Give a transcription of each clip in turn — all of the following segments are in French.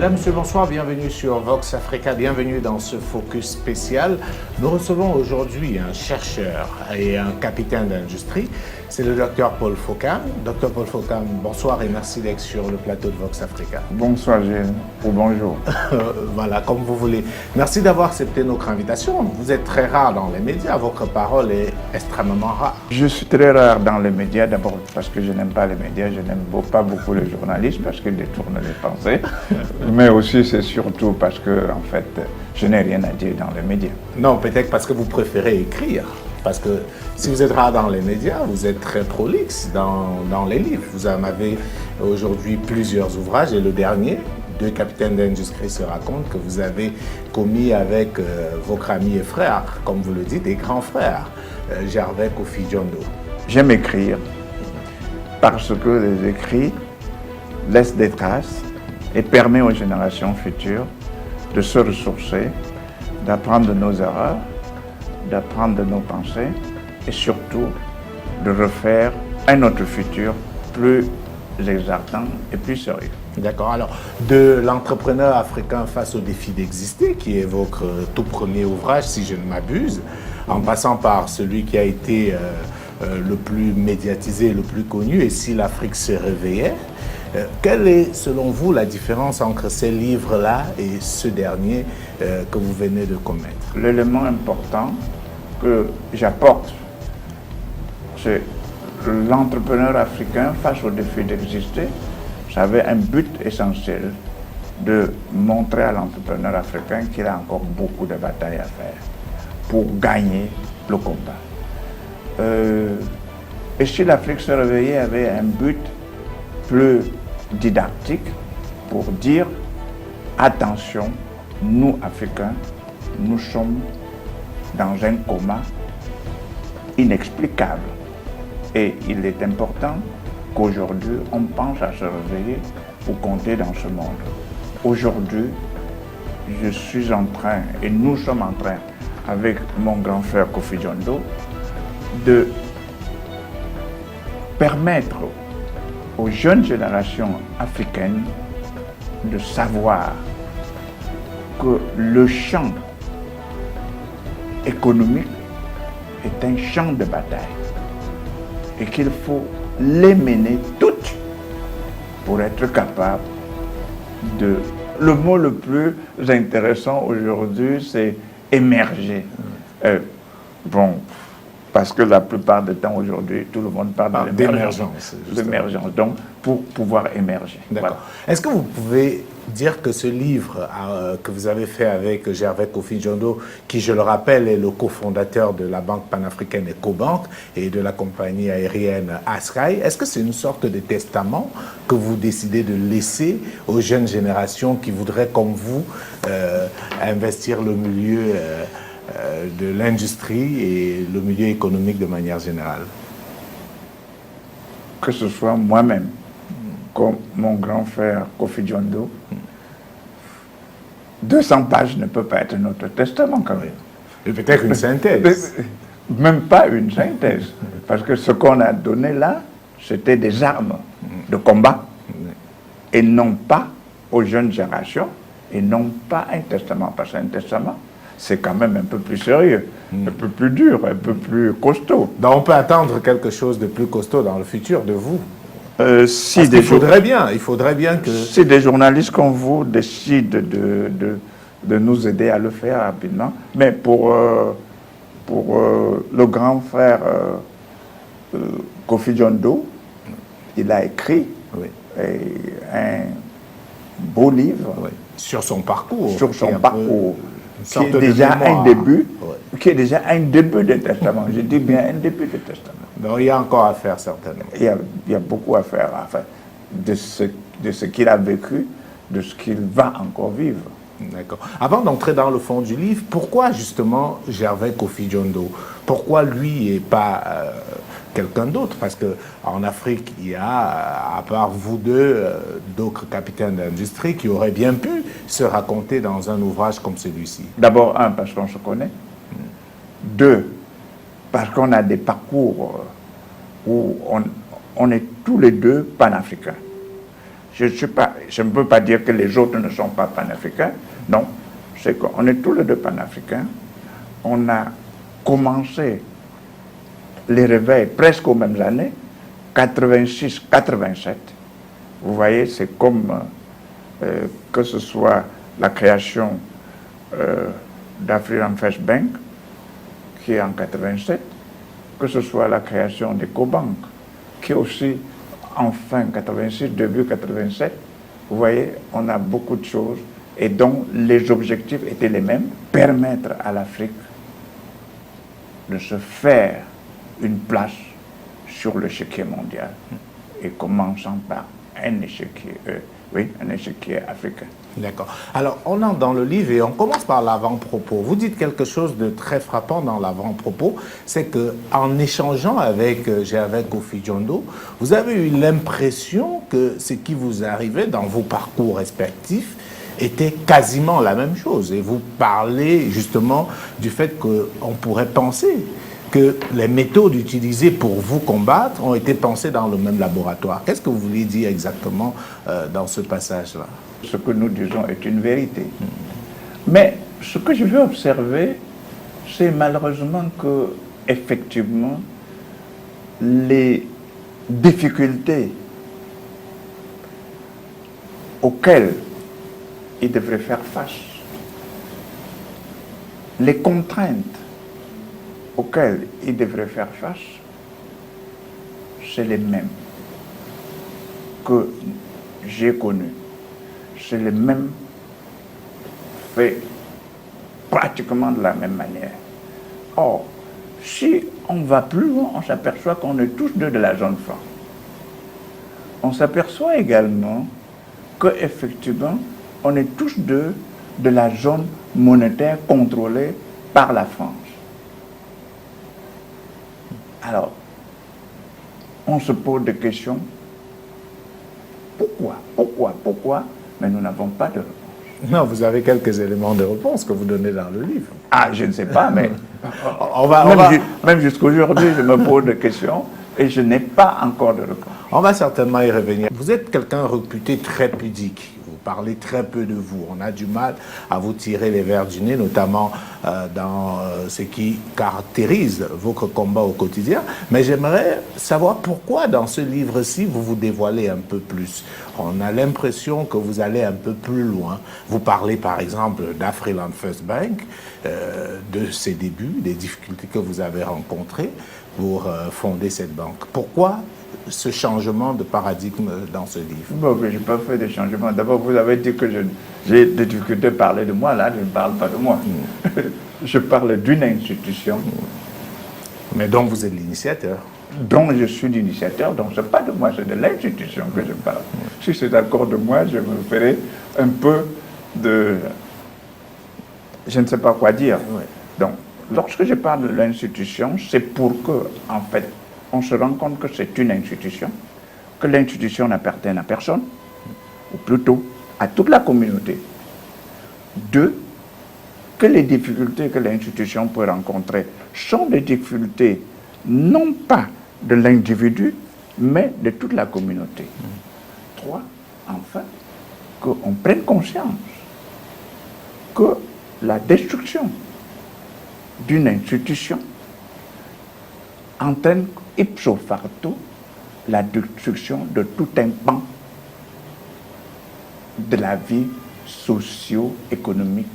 Mesdames, Messieurs, bonsoir, bienvenue sur Vox Africa, bienvenue dans ce focus spécial. Nous recevons aujourd'hui un chercheur et un capitaine d'industrie, c'est le docteur Paul Fokam. Docteur Paul Fokam, bonsoir et merci d'être sur le plateau de Vox Africa. Bonsoir Gilles, ou bonjour. Voilà, comme vous voulez. Merci d'avoir accepté notre invitation. Vous êtes très rare dans les médias, votre parole est extrêmement rare. Je suis très rare dans les médias, d'abord parce que je n'aime pas les médias, je n'aime pas beaucoup les journalistes parce qu'ils détournent les pensées, mais aussi c'est surtout parce que, en fait, je n'ai rien à dire dans les médias. Non, peut-être parce que vous préférez écrire. Parce que si vous êtes rare dans les médias, vous êtes très prolixe dans les livres. Vous en avez aujourd'hui plusieurs ouvrages et le dernier, Deux capitaines d'industrie se racontent, que vous avez commis avec votre ami et frère, comme vous le dites, et grand frère, Gervais Kofi Diondo. J'aime écrire parce que les écrits laissent des traces et permettent aux générations futures de se ressourcer, d'apprendre de nos erreurs, d'apprendre de nos pensées et surtout de refaire un autre futur plus exaltant et plus sérieux. D'accord. Alors, de l'entrepreneur africain face au défi d'exister, qui est votre tout premier ouvrage, si je ne m'abuse, en passant par celui qui a été le plus médiatisé, le plus connu, et si l'Afrique se réveillait, quelle est, selon vous, la différence entre ces livres-là et ce dernier que vous venez de commettre? L'élément important que j'apporte, c'est l'entrepreneur africain face au défi d'exister. J'avais un but essentiel de montrer à l'entrepreneur africain qu'il a encore beaucoup de batailles à faire pour gagner le combat. Et si l'Afrique se réveillait avait un but plus didactique pour dire attention, nous Africains, nous sommes dans un coma inexplicable. Et il est important qu'aujourd'hui, on pense à se réveiller pour compter dans ce monde. Aujourd'hui, je suis en train, et nous sommes en train, avec mon grand frère Kofi Diondo, de permettre aux jeunes générations africaines de savoir que le champ économique est un champ de bataille et qu'il faut les mener toutes pour être capable de... Le mot le plus intéressant aujourd'hui, c'est émerger. Parce que la plupart du temps aujourd'hui, tout le monde parle d'émergence. Donc, pour pouvoir émerger. D'accord. Voilà. Est-ce que vous pouvez dire que ce livre que vous avez fait avec Gervais Kofi Diondo, qui, je le rappelle, est le cofondateur de la banque panafricaine Ecobank et de la compagnie aérienne Askai, est-ce que c'est une sorte de testament que vous décidez de laisser aux jeunes générations qui voudraient, comme vous, investir le milieu de l'industrie et le milieu économique de manière générale? Que ce soit moi-même, comme mon grand frère Kofi Diondo, 200 pages ne peut pas être notre testament quand même. Et peut-être une synthèse. Même pas une synthèse. Parce que ce qu'on a donné là, c'était des armes de combat. Et non pas aux jeunes générations, et non pas un testament. Parce qu'un testament, c'est quand même un peu plus sérieux, un peu plus dur, un peu plus costaud. Donc on peut attendre quelque chose de plus costaud dans le futur de vous? Il faudrait bien que... Si des journalistes comme vous décident de nous aider à le faire rapidement, mais pour le grand frère Kofi Diondo, il a écrit un beau livre sur son parcours. Qui est déjà un début, qui est déjà un début de testament. Je dis bien un début de testament. Donc il y a encore à faire certainement. Il y a beaucoup à faire, enfin, de ce qu'il a vécu, de ce qu'il va encore vivre. D'accord. Avant d'entrer dans le fond du livre, pourquoi justement Gervais Kofi Diondo? Pourquoi lui et pas quelqu'un d'autre? Parce qu'en Afrique, il y a, à part vous deux, d'autres capitaines d'industrie qui auraient bien pu se raconter dans un ouvrage comme celui-ci. D'abord, parce qu'on se connaît. Deux, parce qu'on a des parcours où on est tous les deux panafricains. Je ne peux pas dire que les autres ne sont pas panafricains. Non, c'est qu'on est tous les deux panafricains. On a commencé les réveils presque aux mêmes années, 86-87. Vous voyez, c'est comme que ce soit la création d'African First Bank, qui est en 87, que ce soit la création d'EcoBank, qui est aussi en fin 86, début 87. Vous voyez, on a beaucoup de choses et dont les objectifs étaient les mêmes, permettre à l'Afrique de se faire une place sur l'échiquier mondial, et commençant par un échiquier africain. D'accord. Alors, on entre dans le livre et on commence par l'avant-propos. Vous dites quelque chose de très frappant dans l'avant-propos, c'est qu'en échangeant avec Gervais Kofi-Diondo, vous avez eu l'impression que ce qui vous arrivait dans vos parcours respectifs était quasiment la même chose. Et vous parlez justement du fait qu'on pourrait penser que les méthodes utilisées pour vous combattre ont été pensées dans le même laboratoire. Qu'est-ce que vous vouliez dire exactement dans ce passage-là? Ce que nous disons est une vérité. Mais ce que je veux observer, c'est malheureusement que, effectivement, les difficultés auxquelles ils devraient faire face, les contraintes auxquelles ils devraient faire face, c'est les mêmes que j'ai connus. C'est les mêmes faits pratiquement de la même manière. Or, si on va plus loin, on s'aperçoit qu'on est tous deux de la zone franc. On s'aperçoit également qu'effectivement, on est tous deux de la zone monétaire contrôlée par la France. Alors, on se pose des questions. Pourquoi? Mais nous n'avons pas de réponse. Non, vous avez quelques éléments de réponse que vous donnez dans le livre. Ah, je ne sais pas, mais même jusqu'aujourd'hui, je me pose des questions et je n'ai pas encore de réponse. On va certainement y revenir. Vous êtes quelqu'un réputé très pudique. Vous parlez très peu de vous. On a du mal à vous tirer les verres du nez, notamment dans ce qui caractérise votre combat au quotidien. Mais j'aimerais savoir pourquoi dans ce livre-ci, vous vous dévoilez un peu plus. On a l'impression que vous allez un peu plus loin. Vous parlez par exemple d'African First Bank, de ses débuts, des difficultés que vous avez rencontrées pour fonder cette banque. Pourquoi ce changement de paradigme dans ce livre? Bon, je n'ai pas fait de changement. D'abord, vous avez dit que j'ai des difficultés à parler de moi. Là, je ne parle pas de moi. Je parle d'une institution. Mais dont vous êtes l'initiateur. Dont je suis l'initiateur, donc ce n'est pas de moi, c'est de l'institution que je parle. Si c'est encore de moi, je me ferai un peu de... Je ne sais pas quoi dire. Donc, lorsque je parle de l'institution, c'est pour que, en fait, on se rend compte que c'est une institution, que l'institution n'appartient à personne, ou plutôt à toute la communauté. Deux, que les difficultés que l'institution peut rencontrer sont des difficultés non pas de l'individu, mais de toute la communauté. Trois, enfin, qu'on prenne conscience que la destruction d'une institution entraîne ipso facto la destruction de tout un pan de la vie socio-économique,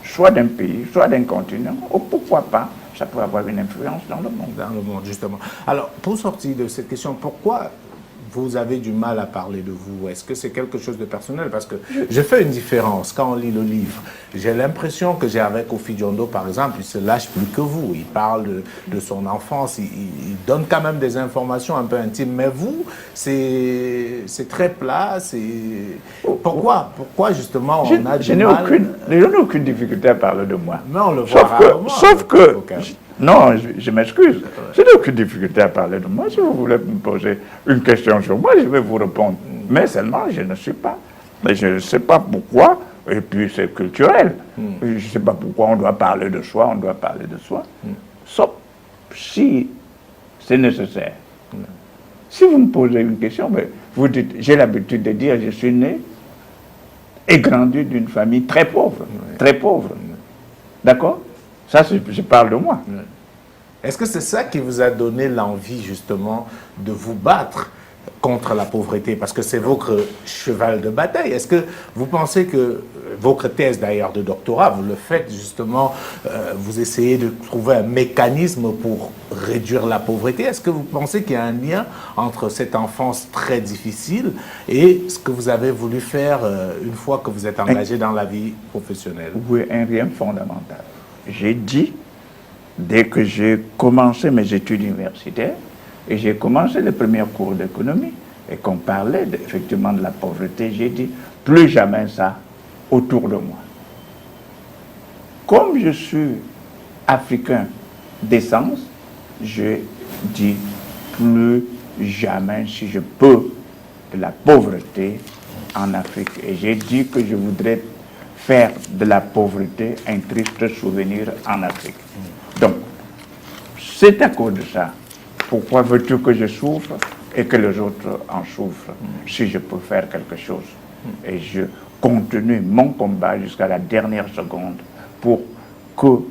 soit d'un pays, soit d'un continent, ou pourquoi pas, ça peut avoir une influence dans le monde. Dans le monde, justement. Alors, pour sortir de cette question, pourquoi vous avez du mal à parler de vous? Est-ce que c'est quelque chose de personnel? Parce que je fais une différence quand on lit le livre. J'ai l'impression que Gervais Kofi-Diondo, par exemple, il se lâche plus que vous. Il parle de son enfance, il donne quand même des informations un peu intimes. Mais vous, c'est très plat. Pourquoi justement on a du mal? Je n'ai aucune difficulté à parler de moi. Mais on le voit rarement. Sauf que non, je m'excuse. Je n'ai aucune difficulté à parler de moi. Si vous voulez me poser une question sur moi, je vais vous répondre. Mais seulement, je ne suis pas. Mais je ne sais pas pourquoi. Et puis, c'est culturel. Je ne sais pas pourquoi on doit parler de soi, Sauf si c'est nécessaire. Si vous me posez une question, mais vous dites, j'ai l'habitude de dire, je suis né et grandi d'une famille très pauvre, très pauvre. D'accord? Ça, je parle de moi. Est-ce que c'est ça qui vous a donné l'envie, justement, de vous battre contre la pauvreté? Parce que c'est votre cheval de bataille. Est-ce que vous pensez que votre thèse, d'ailleurs, de doctorat, vous le faites, justement, vous essayez de trouver un mécanisme pour réduire la pauvreté? Est-ce que vous pensez qu'il y a un lien entre cette enfance très difficile et ce que vous avez voulu faire une fois que vous êtes engagé dans la vie professionnelle? Oui, un lien fondamental. J'ai dit, dès que j'ai commencé mes études universitaires, et j'ai commencé les premiers cours d'économie, et qu'on parlait effectivement de la pauvreté, j'ai dit, plus jamais ça autour de moi. Comme je suis africain d'essence, je dis, plus jamais, si je peux, de la pauvreté en Afrique. Et j'ai dit que je voudrais faire de la pauvreté un triste souvenir en Afrique. Donc, c'est à cause de ça. Pourquoi veux-tu que je souffre et que les autres en souffrent si je peux faire quelque chose? Et je continue mon combat jusqu'à la dernière seconde pour que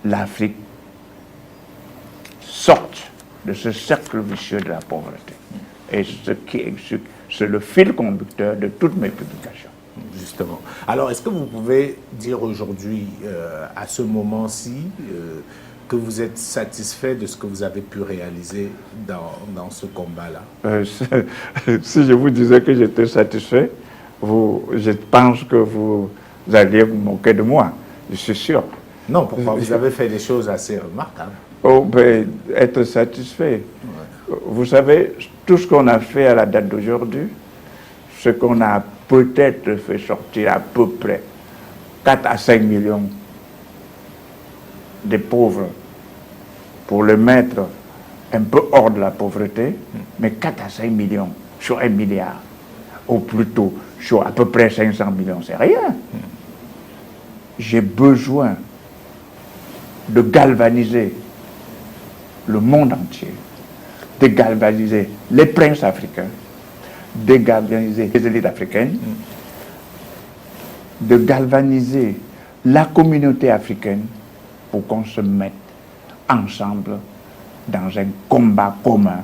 l'Afrique sorte de ce cercle vicieux de la pauvreté. Et c'est le fil conducteur de toutes mes publications. Justement. Alors, est-ce que vous pouvez dire aujourd'hui, à ce moment-ci, que vous êtes satisfait de ce que vous avez pu réaliser dans ce combat-là? Si je vous disais que j'étais satisfait, je pense que vous alliez vous moquer de moi, je suis sûr. Non, pourquoi? Vous avez fait des choses assez remarquables. Oh, ben, être satisfait. Ouais. Vous savez, tout ce qu'on a fait à la date d'aujourd'hui, ce qu'on a peut-être fait sortir à peu près 4 à 5 millions de pauvres pour le mettre un peu hors de la pauvreté, mais 4 à 5 millions sur 1 milliard, ou plutôt sur à peu près 500 millions, c'est rien. J'ai besoin de galvaniser le monde entier, de galvaniser les princes africains, de galvaniser les élites africaines, de galvaniser la communauté africaine pour qu'on se mette ensemble dans un combat commun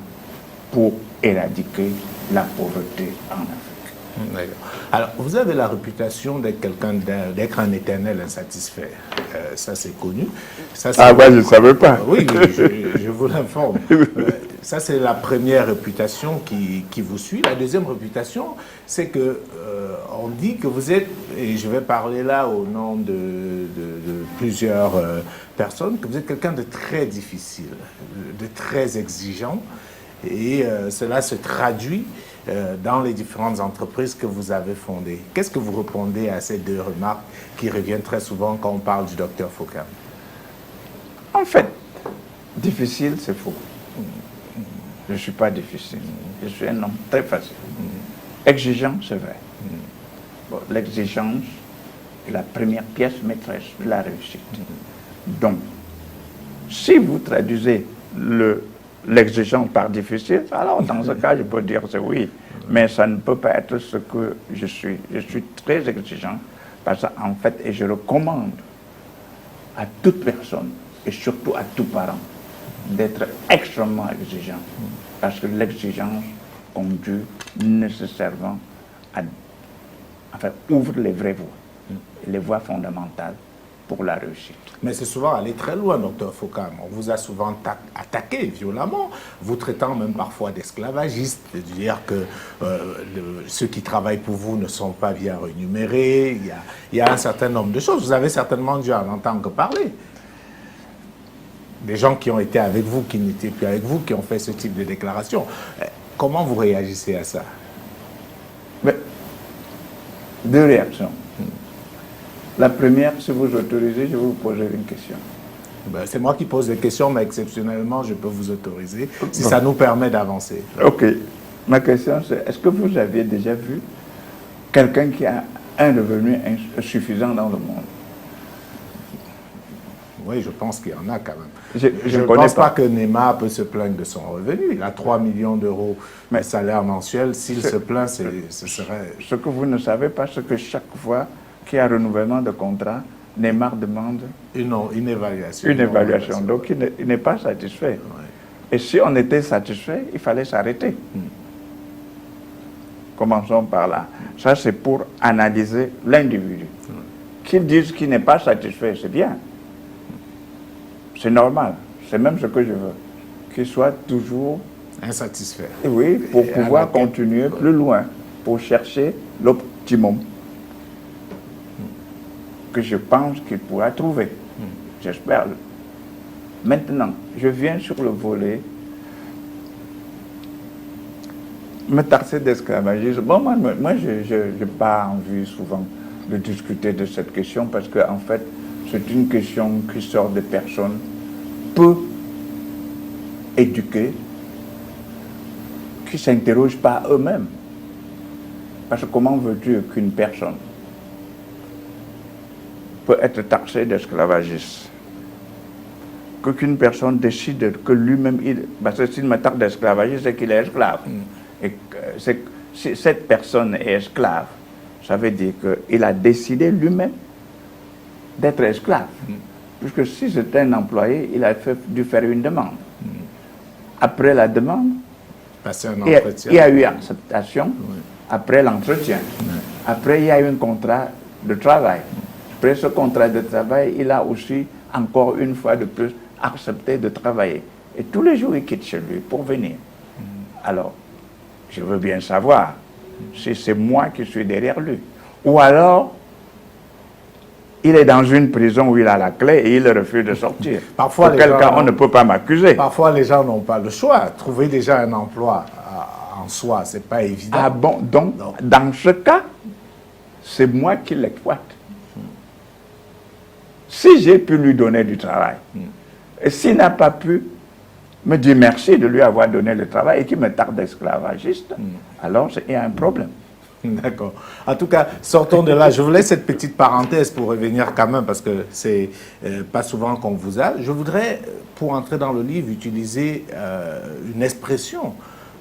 pour éradiquer la pauvreté en Afrique. Alors, vous avez la réputation d'être quelqu'un, d'être un éternel insatisfait. Ça, c'est connu. Ça, ah, ouais, je ne savais pas. Oui, je vous l'informe. Ça, c'est la première réputation qui vous suit. La deuxième réputation, c'est que on dit que vous êtes, et je vais parler là au nom de plusieurs personnes, que vous êtes quelqu'un de très difficile, de très exigeant, et cela se traduit dans les différentes entreprises que vous avez fondées. Qu'est-ce que vous répondez à ces deux remarques qui reviennent très souvent quand on parle du docteur Fokam? En fait, difficile, c'est faux. Je ne suis pas difficile. Je suis un homme très facile. Exigeant, c'est vrai. Bon, l'exigence est la première pièce maîtresse de la réussite. Donc, si vous traduisez l'exigence par difficile, alors dans ce cas, je peux dire c'est oui. Mais ça ne peut pas être ce que je suis. Je suis très exigeant parce qu'en fait, et je recommande à toute personne, et surtout à tout parent, d'être extrêmement exigeant. Parce que l'exigence conduit nécessairement à... Enfin, ouvre les vraies voies, les voies fondamentales pour la réussite. Mais c'est souvent aller très loin, docteur Fokam. On vous a souvent attaqué violemment, vous traitant même parfois d'esclavagistes, de dire que ceux qui travaillent pour vous ne sont pas bien rémunérés. Il y a un certain nombre de choses. Vous avez certainement dû en entendre parler. Des gens qui ont été avec vous, qui n'étaient plus avec vous, qui ont fait ce type de déclaration. Comment vous réagissez à ça? Mais, deux réactions. La première, si vous autorisez, je vais vous poser une question. Ben, c'est moi qui pose des questions, mais exceptionnellement, je peux vous autoriser, si ça nous permet d'avancer. Ok. Ma question, c'est, est-ce que vous avez déjà vu quelqu'un qui a un revenu suffisant dans le monde? Oui, je pense qu'il y en a quand même. Je ne connais pense pas pas que Neymar peut se plaindre de son revenu. Il a 3 millions d'euros de salaire mensuel. S'il se plaint, ce serait... Ce que vous ne savez pas, c'est que chaque fois qu'il y a renouvellement de contrat, Neymar demande une évaluation. Une évaluation. Donc il n'est pas satisfait. Ouais. Et si on était satisfait, il fallait s'arrêter. Commençons par là. Ça, c'est pour analyser l'individu. Qu'il dise qu'il n'est pas satisfait, c'est bien. C'est normal. C'est même ce que je veux. Qu'il soit toujours insatisfait. Oui, pour pouvoir continuer plus loin, pour chercher l'optimum que je pense qu'il pourra trouver. J'espère. Maintenant, je viens sur le volet me tarser d'esclavagisme. Bon, moi je n'ai pas envie souvent de discuter de cette question parce qu'en fait, c'est une question qui sort des personnes peu éduquées, qui ne s'interrogent pas eux-mêmes. Parce que comment veux-tu qu'une personne peut être taxée d'esclavagiste? Qu'une personne décide que lui-même, parce que s'il me taxe d'esclavagiste, c'est qu'il est esclave. Et si cette personne est esclave, ça veut dire qu'il a décidé lui-même d'être esclave. Puisque si c'était un employé, il a dû faire une demande. Après la demande, il y a eu acceptation. Après l'entretien. Après, il y a eu un contrat de travail. Après ce contrat de travail, il a aussi, encore une fois de plus, accepté de travailler. Et tous les jours, il quitte chez lui pour venir. Alors, je veux bien savoir si c'est moi qui suis derrière lui. Ou alors, il est dans une prison où il a la clé et il refuse de sortir. Parfois, auquel cas, on ne peut pas m'accuser. Parfois, les gens n'ont pas le choix. Trouver déjà un emploi en soi, ce n'est pas évident. Ah bon, donc, dans ce cas, c'est moi qui l'exploite. Si j'ai pu lui donner du travail, et s'il n'a pas pu me dire merci de lui avoir donné le travail et qu'il me tarde d'esclavagiste, alors il y a un problème. D'accord. En tout cas, sortons de là. Je voulais cette petite parenthèse pour revenir quand même, parce que c'est pas souvent qu'on vous a. Je voudrais, pour entrer dans le livre, utiliser une expression,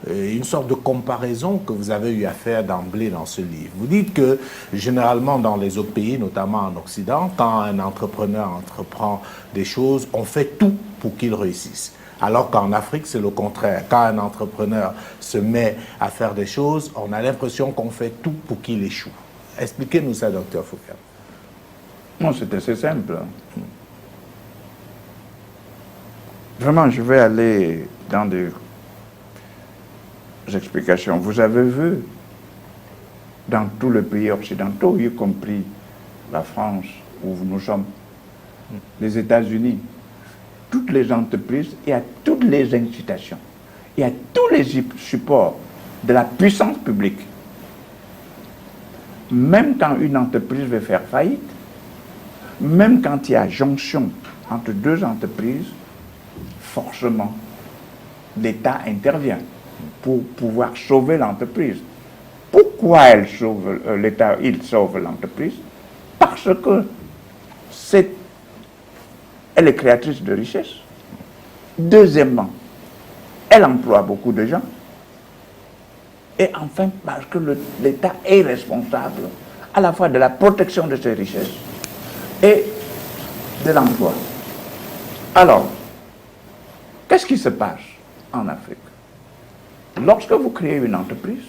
une sorte de comparaison que vous avez eu à faire d'emblée dans ce livre. Vous dites que, généralement, dans les autres pays, notamment en Occident, quand un entrepreneur entreprend des choses, on fait tout pour qu'il réussisse. Alors qu'en Afrique, c'est le contraire. Quand un entrepreneur se met à faire des choses, on a l'impression qu'on fait tout pour qu'il échoue. Expliquez-nous ça, Dr. Foucault. Non, c'est assez simple. Vraiment, je vais aller dans des explications. Vous avez vu, dans tous les pays occidentaux, y compris la France, où nous sommes, les États-Unis, toutes les entreprises, il y a toutes les incitations, il y a tous les supports de la puissance publique. Même quand une entreprise veut faire faillite, même quand il y a jonction entre deux entreprises, forcément, l'État intervient pour pouvoir sauver l'entreprise. Pourquoi l'État sauve l'entreprise? Parce que elle est créatrice de richesse. Deuxièmement, elle emploie beaucoup de gens. Et enfin, parce que l'État est responsable à la fois de la protection de ces richesses et de l'emploi. Alors, qu'est-ce qui se passe en Afrique? Lorsque vous créez une entreprise,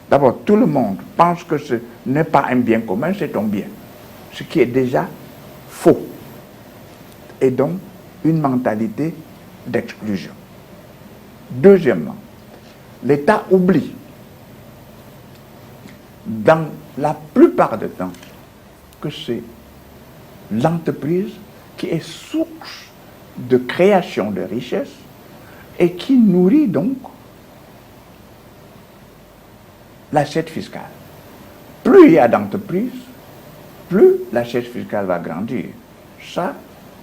d'abord, tout le monde pense que ce n'est pas un bien commun, c'est un bien. Ce qui est déjà faux. Et donc, une mentalité d'exclusion. Deuxièmement, l'État oublie, dans la plupart du temps, que c'est l'entreprise qui est source de création de richesses et qui nourrit donc l'assiette fiscale. Plus il y a d'entreprises, plus l'assiette fiscale va grandir. Ça,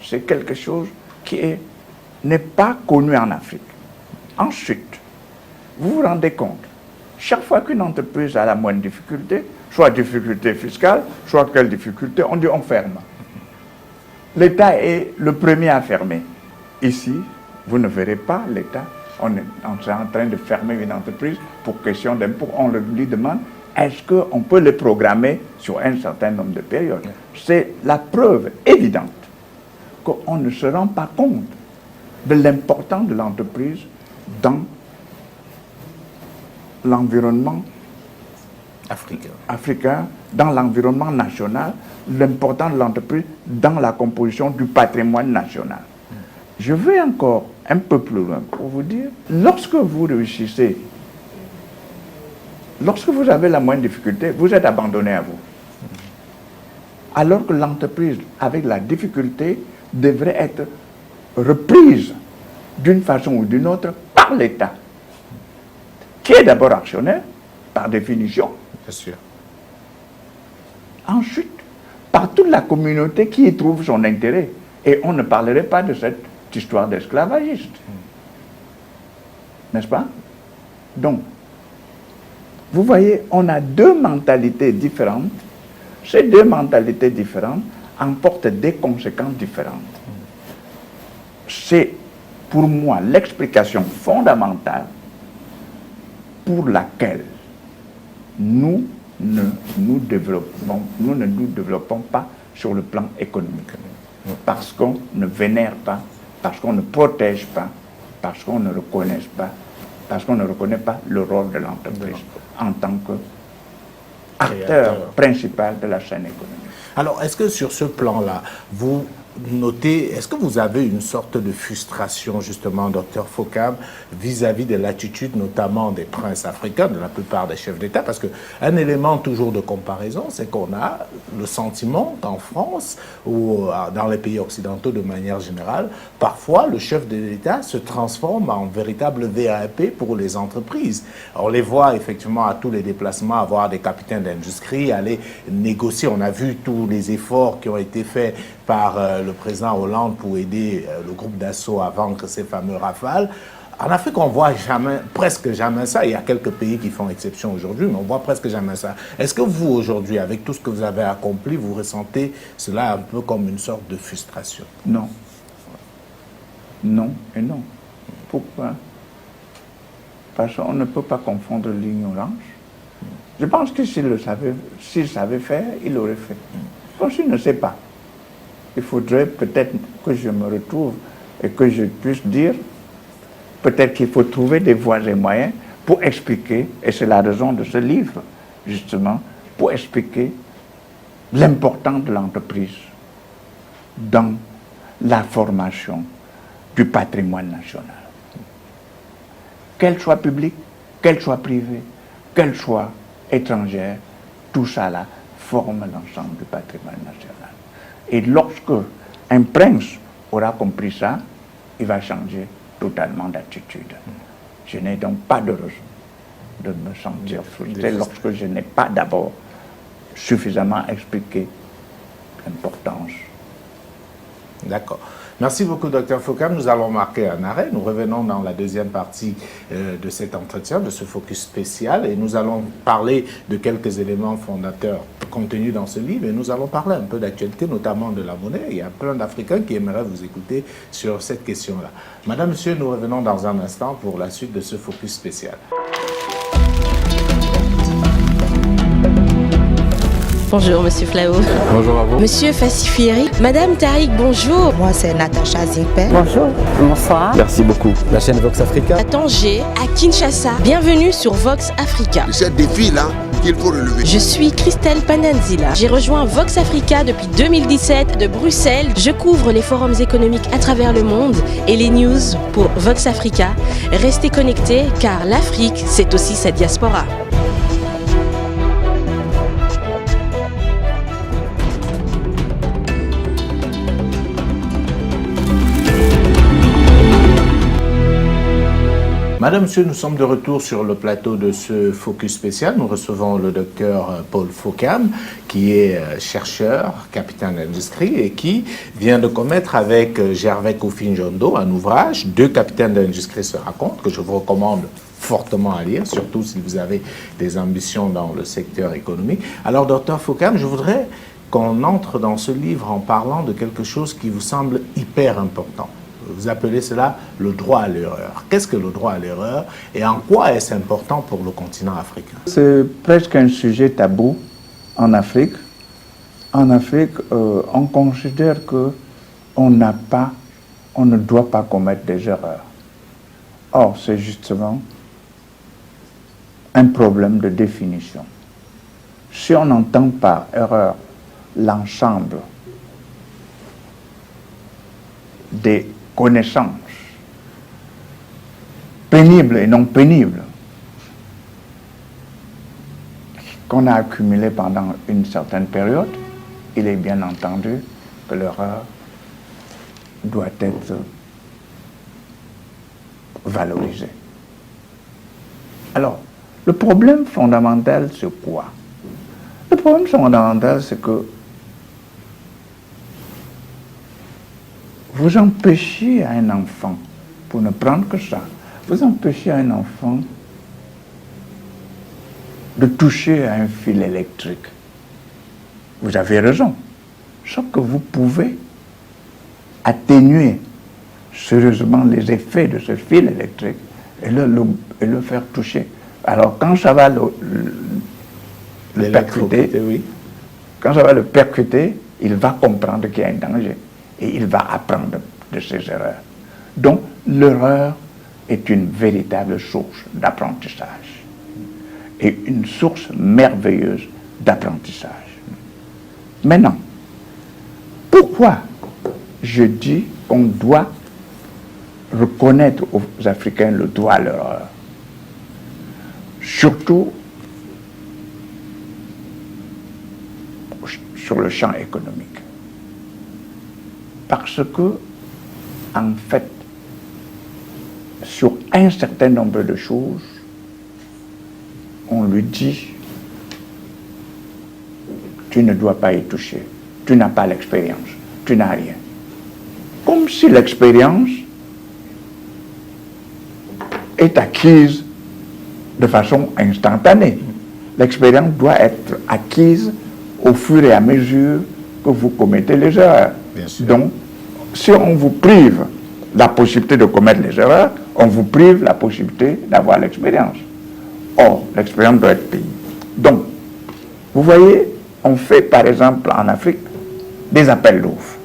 c'est quelque chose qui n'est pas connu en Afrique. Ensuite, vous vous rendez compte, chaque fois qu'une entreprise a la moindre difficulté, soit difficulté fiscale, soit quelle difficulté, on dit on ferme. l'État est le premier à fermer. Ici, vous ne verrez pas l'État. On est en train de fermer une entreprise pour question d'impôt. On lui demande, est-ce qu'on peut le programmer sur un certain nombre de périodes? C'est la preuve évidente qu'on ne se rend pas compte de l'importance de l'entreprise dans l'environnement africain, dans l'environnement national, l'importance de l'entreprise dans la composition du patrimoine national. Je vais encore un peu plus loin pour vous dire, lorsque vous réussissez, lorsque vous avez la moindre difficulté, vous êtes abandonné à vous. Alors que l'entreprise, avec la difficulté, devrait être reprise d'une façon ou d'une autre par l'État, qui est d'abord actionnaire, par définition. Bien sûr. Ensuite, par toute la communauté qui y trouve son intérêt. Et on ne parlerait pas de cette histoire d'esclavagiste. N'est-ce pas? Donc, vous voyez, on a deux mentalités différentes. Ces deux mentalités différentes emportent des conséquences différentes. C'est, pour moi, l'explication fondamentale pour laquelle nous ne nous développons pas sur le plan économique. Parce qu'on ne vénère pas, parce qu'on ne protège pas, parce qu'on ne reconnaît pas, parce qu'on ne reconnaît pas le rôle de l'entreprise en tant qu'acteur principal de la chaîne économique. Alors, est-ce que sur ce plan-là, vous notez, est-ce que vous avez une sorte de frustration, justement, Dr Fokam, vis-à-vis de l'attitude, notamment des princes africains, de la plupart des chefs d'État? Parce qu'un élément toujours de comparaison, c'est qu'on a le sentiment qu'en France, ou dans les pays occidentaux de manière générale, parfois le chef de l'État se transforme en véritable VIP pour les entreprises. On les voit effectivement à tous les déplacements avoir des capitaines d'industrie, aller négocier. On a vu tous les efforts qui ont été faits par le président Hollande pour aider le groupe Dassault à vaincre ces fameux Rafales. En Afrique, on voit presque jamais ça. Il y a quelques pays qui font exception aujourd'hui, mais on voit presque jamais ça. Est-ce que vous, aujourd'hui, avec tout ce que vous avez accompli, vous ressentez cela un peu comme une sorte de frustration? Non. Non et non. Pourquoi? Parce qu'on ne peut pas confondre l'ignorance. Je pense que s'il savait faire, il l'aurait fait. Parce qu'il ne sait pas. Il faudrait peut-être que je me retrouve et que je puisse dire, peut-être qu'il faut trouver des voies et moyens pour expliquer, et c'est la raison de ce livre, justement, pour expliquer l'importance de l'entreprise dans la formation du patrimoine national. Qu'elle soit publique, qu'elle soit privée, qu'elle soit étrangère, tout ça là forme l'ensemble du patrimoine national. Et lorsque un prince aura compris ça, il va changer totalement d'attitude. Je n'ai donc pas de raison de me sentir frustré lorsque je n'ai pas d'abord suffisamment expliqué l'importance. D'accord. Merci beaucoup, Dr Fokam. Nous allons marquer un arrêt. Nous revenons dans la deuxième partie de cet entretien, de ce focus spécial, et nous allons parler de quelques éléments fondateurs contenus dans ce livre, et nous allons parler un peu d'actualité, notamment de la monnaie. Il y a plein d'Africains qui aimeraient vous écouter sur cette question-là. Madame, Monsieur, nous revenons dans un instant pour la suite de ce focus spécial. Bonjour, Monsieur Flao. Bonjour à vous. Monsieur Fassifieri. Madame Tariq, bonjour. Moi, c'est Natacha Zimpe. Bonjour, bonsoir. Merci beaucoup. La chaîne Vox Africa. À Tanger, à Kinshasa. Bienvenue sur Vox Africa. C'est ce défi-là qu'il faut relever. Je suis Christelle Pananzila. J'ai rejoint Vox Africa depuis 2017 de Bruxelles. Je couvre les forums économiques à travers le monde et les news pour Vox Africa. Restez connectés car l'Afrique, c'est aussi sa diaspora. Madame, Monsieur, nous sommes de retour sur le plateau de ce focus spécial. Nous recevons le docteur Paul Fokam, qui est chercheur, capitaine d'industrie, et qui vient de commettre avec Gervais Kofi-Njondo un ouvrage, Deux capitaines d'industrie se racontent, que je vous recommande fortement à lire, surtout si vous avez des ambitions dans le secteur économique. Alors, docteur Fokam, je voudrais qu'on entre dans ce livre en parlant de quelque chose qui vous semble hyper important. Vous appelez cela le droit à l'erreur. Qu'est-ce que le droit à l'erreur et en quoi est-ce important pour le continent africain? C'est presque un sujet tabou en Afrique. En Afrique, on considère qu'on ne doit pas commettre des erreurs. Or, c'est justement un problème de définition. Si on entend par erreur l'ensemble des connaissances pénibles et non pénibles qu'on a accumulées pendant une certaine période, il est bien entendu que l'erreur doit être valorisée. Alors, le problème fondamental, c'est quoi? Le problème fondamental, c'est que vous empêchez à un enfant, pour ne prendre que ça, vous empêchez à un enfant de toucher à un fil électrique. Vous avez raison. Sauf que vous pouvez atténuer sérieusement les effets de ce fil électrique et le faire toucher. Alors quand ça va le percuter, oui. Quand ça va le percuter, il va comprendre qu'il y a un danger et il va apprendre de ses erreurs. Donc l'erreur est une véritable source d'apprentissage et une source merveilleuse d'apprentissage. Maintenant, pourquoi je dis qu'on doit reconnaître aux Africains le droit à l'erreur? Surtout sur le champ économique. Parce que, en fait, sur un certain nombre de choses, on lui dit tu ne dois pas y toucher, tu n'as pas l'expérience, tu n'as rien. Comme si l'expérience est acquise de façon instantanée. L'expérience doit être acquise au fur et à mesure que vous commettez les erreurs. Bien sûr. Donc, si on vous prive la possibilité de commettre les erreurs, on vous prive la possibilité d'avoir l'expérience. Or, l'expérience doit être payée. Donc, vous voyez, on fait par exemple en Afrique des appels d'offres.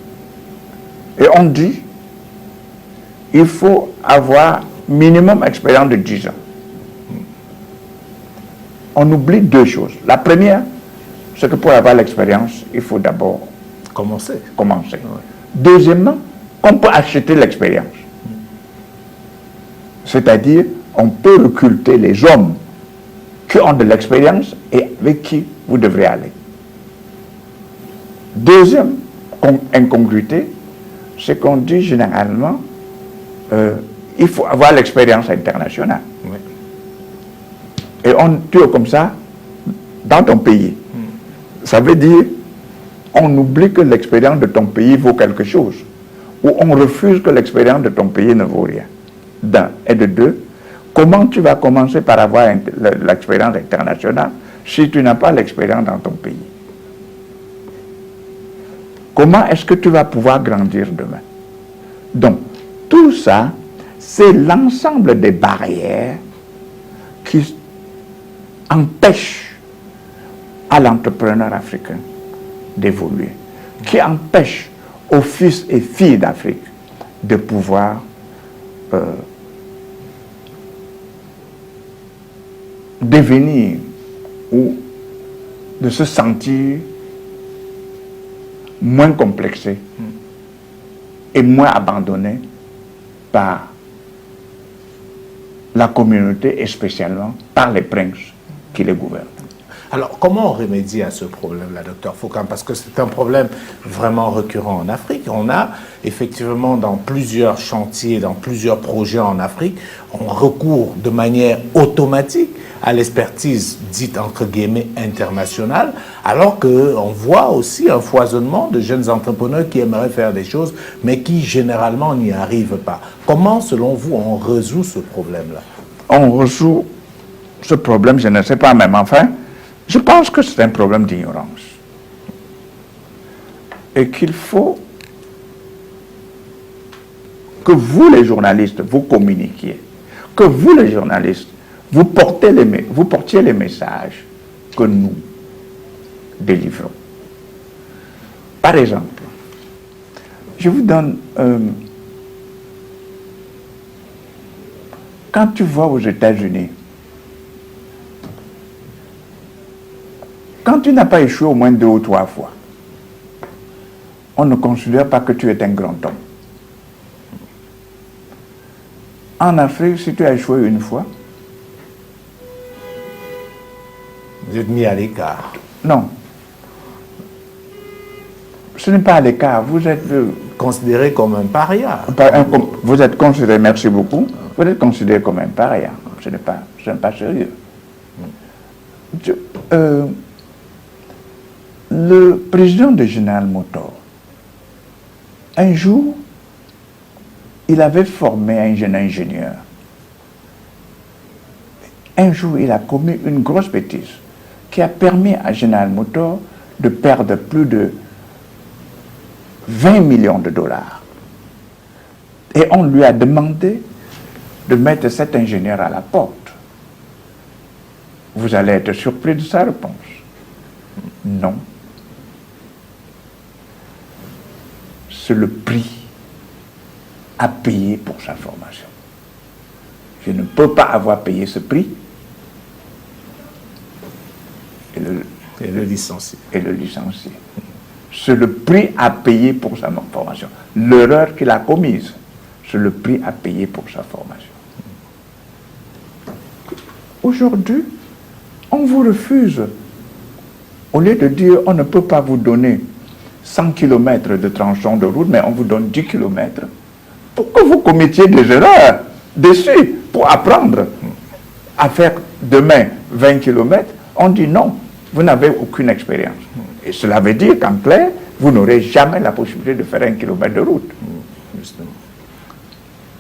Et on dit, il faut avoir minimum expérience de 10 ans. On oublie deux choses. La première, c'est que pour avoir l'expérience, il faut d'abord Commencer. commencer. Ouais. Deuxièmement, on peut acheter l'expérience. C'est-à-dire, on peut recruter les hommes qui ont de l'expérience et avec qui vous devrez aller. Deuxième incongruité, c'est qu'on dit généralement, il faut avoir l'expérience internationale. Oui. Et on tue comme ça dans ton pays. Ça veut dire, on oublie que l'expérience de ton pays vaut quelque chose, ou on refuse que l'expérience de ton pays ne vaut rien. D'un. Et de deux, comment tu vas commencer par avoir l'expérience internationale si tu n'as pas l'expérience dans ton pays? Comment est-ce que tu vas pouvoir grandir demain? Donc, tout ça, c'est l'ensemble des barrières qui empêchent à l'entrepreneur africain d'évoluer, qui empêchent aux fils et filles d'Afrique de pouvoir devenir ou de se sentir moins complexé et moins abandonné par la communauté et spécialement par les princes qui les gouvernent. Alors, comment on remédie à ce problème-là, docteur Foucault? Parce que c'est un problème vraiment récurrent en Afrique. On a effectivement dans plusieurs chantiers, dans plusieurs projets en Afrique, on recourt de manière automatique à l'expertise dite entre guillemets internationale, alors qu'on voit aussi un foisonnement de jeunes entrepreneurs qui aimeraient faire des choses, mais qui généralement n'y arrivent pas. Comment, selon vous, on résout ce problème-là? On résout ce problème, je ne sais pas même, enfin, je pense que c'est un problème d'ignorance. et qu'il faut que vous, les journalistes, vous communiquiez, que vous, les journalistes, vous portiez les messages que nous délivrons. Par exemple, je vous donne... quand tu vas aux États-Unis, quand tu n'as pas échoué au moins 2 ou 3 fois, on ne considère pas que tu es un grand homme. En Afrique, si tu as échoué une fois, vous êtes mis à l'écart. non. Ce n'est pas à l'écart. Vous êtes Considéré comme un paria. vous êtes considéré, merci beaucoup, vous êtes considéré comme un paria. Ce n'est pas sérieux. Le président de General Motors, un jour, il avait formé un jeune ingénieur. Un jour, il a commis une grosse bêtise qui a permis à General Motors de perdre plus de 20 millions de dollars. Et on lui a demandé de mettre cet ingénieur à la porte. Vous allez être surpris de sa réponse. Non. C'est le prix à payer pour sa formation. Je ne peux pas avoir payé ce prix Et le licencier. C'est le prix à payer pour sa formation. L'erreur qu'il a commise, c'est le prix à payer pour sa formation. Aujourd'hui, on vous refuse. Au lieu de dire on ne peut pas vous donner 100 km de tronçon de route, mais on vous donne 10 km, pour que vous commettiez des erreurs dessus, pour apprendre à faire demain 20 km, on dit non, vous n'avez aucune expérience. Et cela veut dire qu'en clair, vous n'aurez jamais la possibilité de faire 1 km de route. Justement.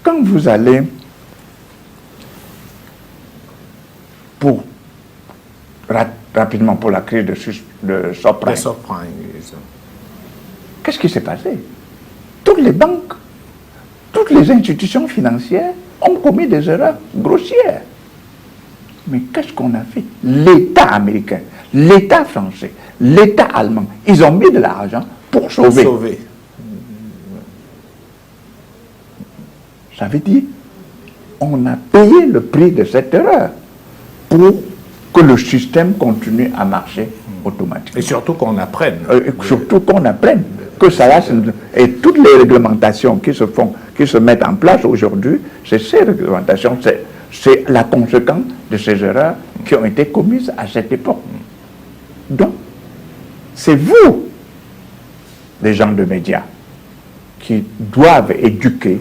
Quand vous allez rapidement pour la crise de subprime, qu'est-ce qui s'est passé? Toutes les banques, toutes les institutions financières ont commis des erreurs grossières. Mais qu'est-ce qu'on a fait? L'État américain, l'État français, l'État allemand, ils ont mis de l'argent pour sauver. Ça veut dire on a payé le prix de cette erreur pour que le système continue à marcher automatiquement. Et surtout qu'on apprenne. Que ça et toutes les réglementations qui se mettent en place aujourd'hui, c'est ces réglementations, c'est la conséquence de ces erreurs qui ont été commises à cette époque. Donc, c'est vous, les gens de médias, qui doivent éduquer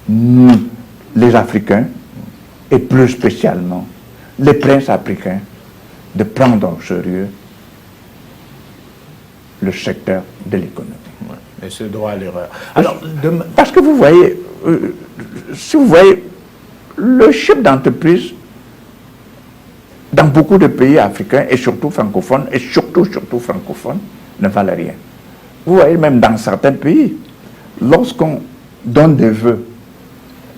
nous, les Africains, et plus spécialement les princes africains, de prendre au sérieux le secteur de l'économie. Ouais, et ce droit à l'erreur. Alors, parce que vous voyez, si vous voyez, le chef d'entreprise dans beaucoup de pays africains, et surtout francophones, et surtout francophones, ne valent rien. Vous voyez, même dans certains pays, lorsqu'on donne des vœux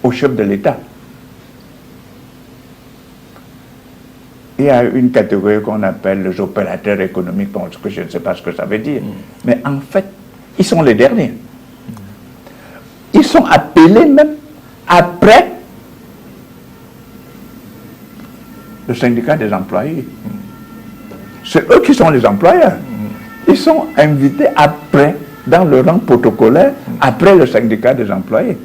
au chef de l'État, il y a une catégorie qu'on appelle les opérateurs économiques, parce que je ne sais pas ce que ça veut dire. Mais en fait, ils sont les derniers. Ils sont appelés même après le syndicat des employés. C'est eux qui sont les employeurs. Ils sont invités après, dans le rang protocolaire, après le syndicat des employés.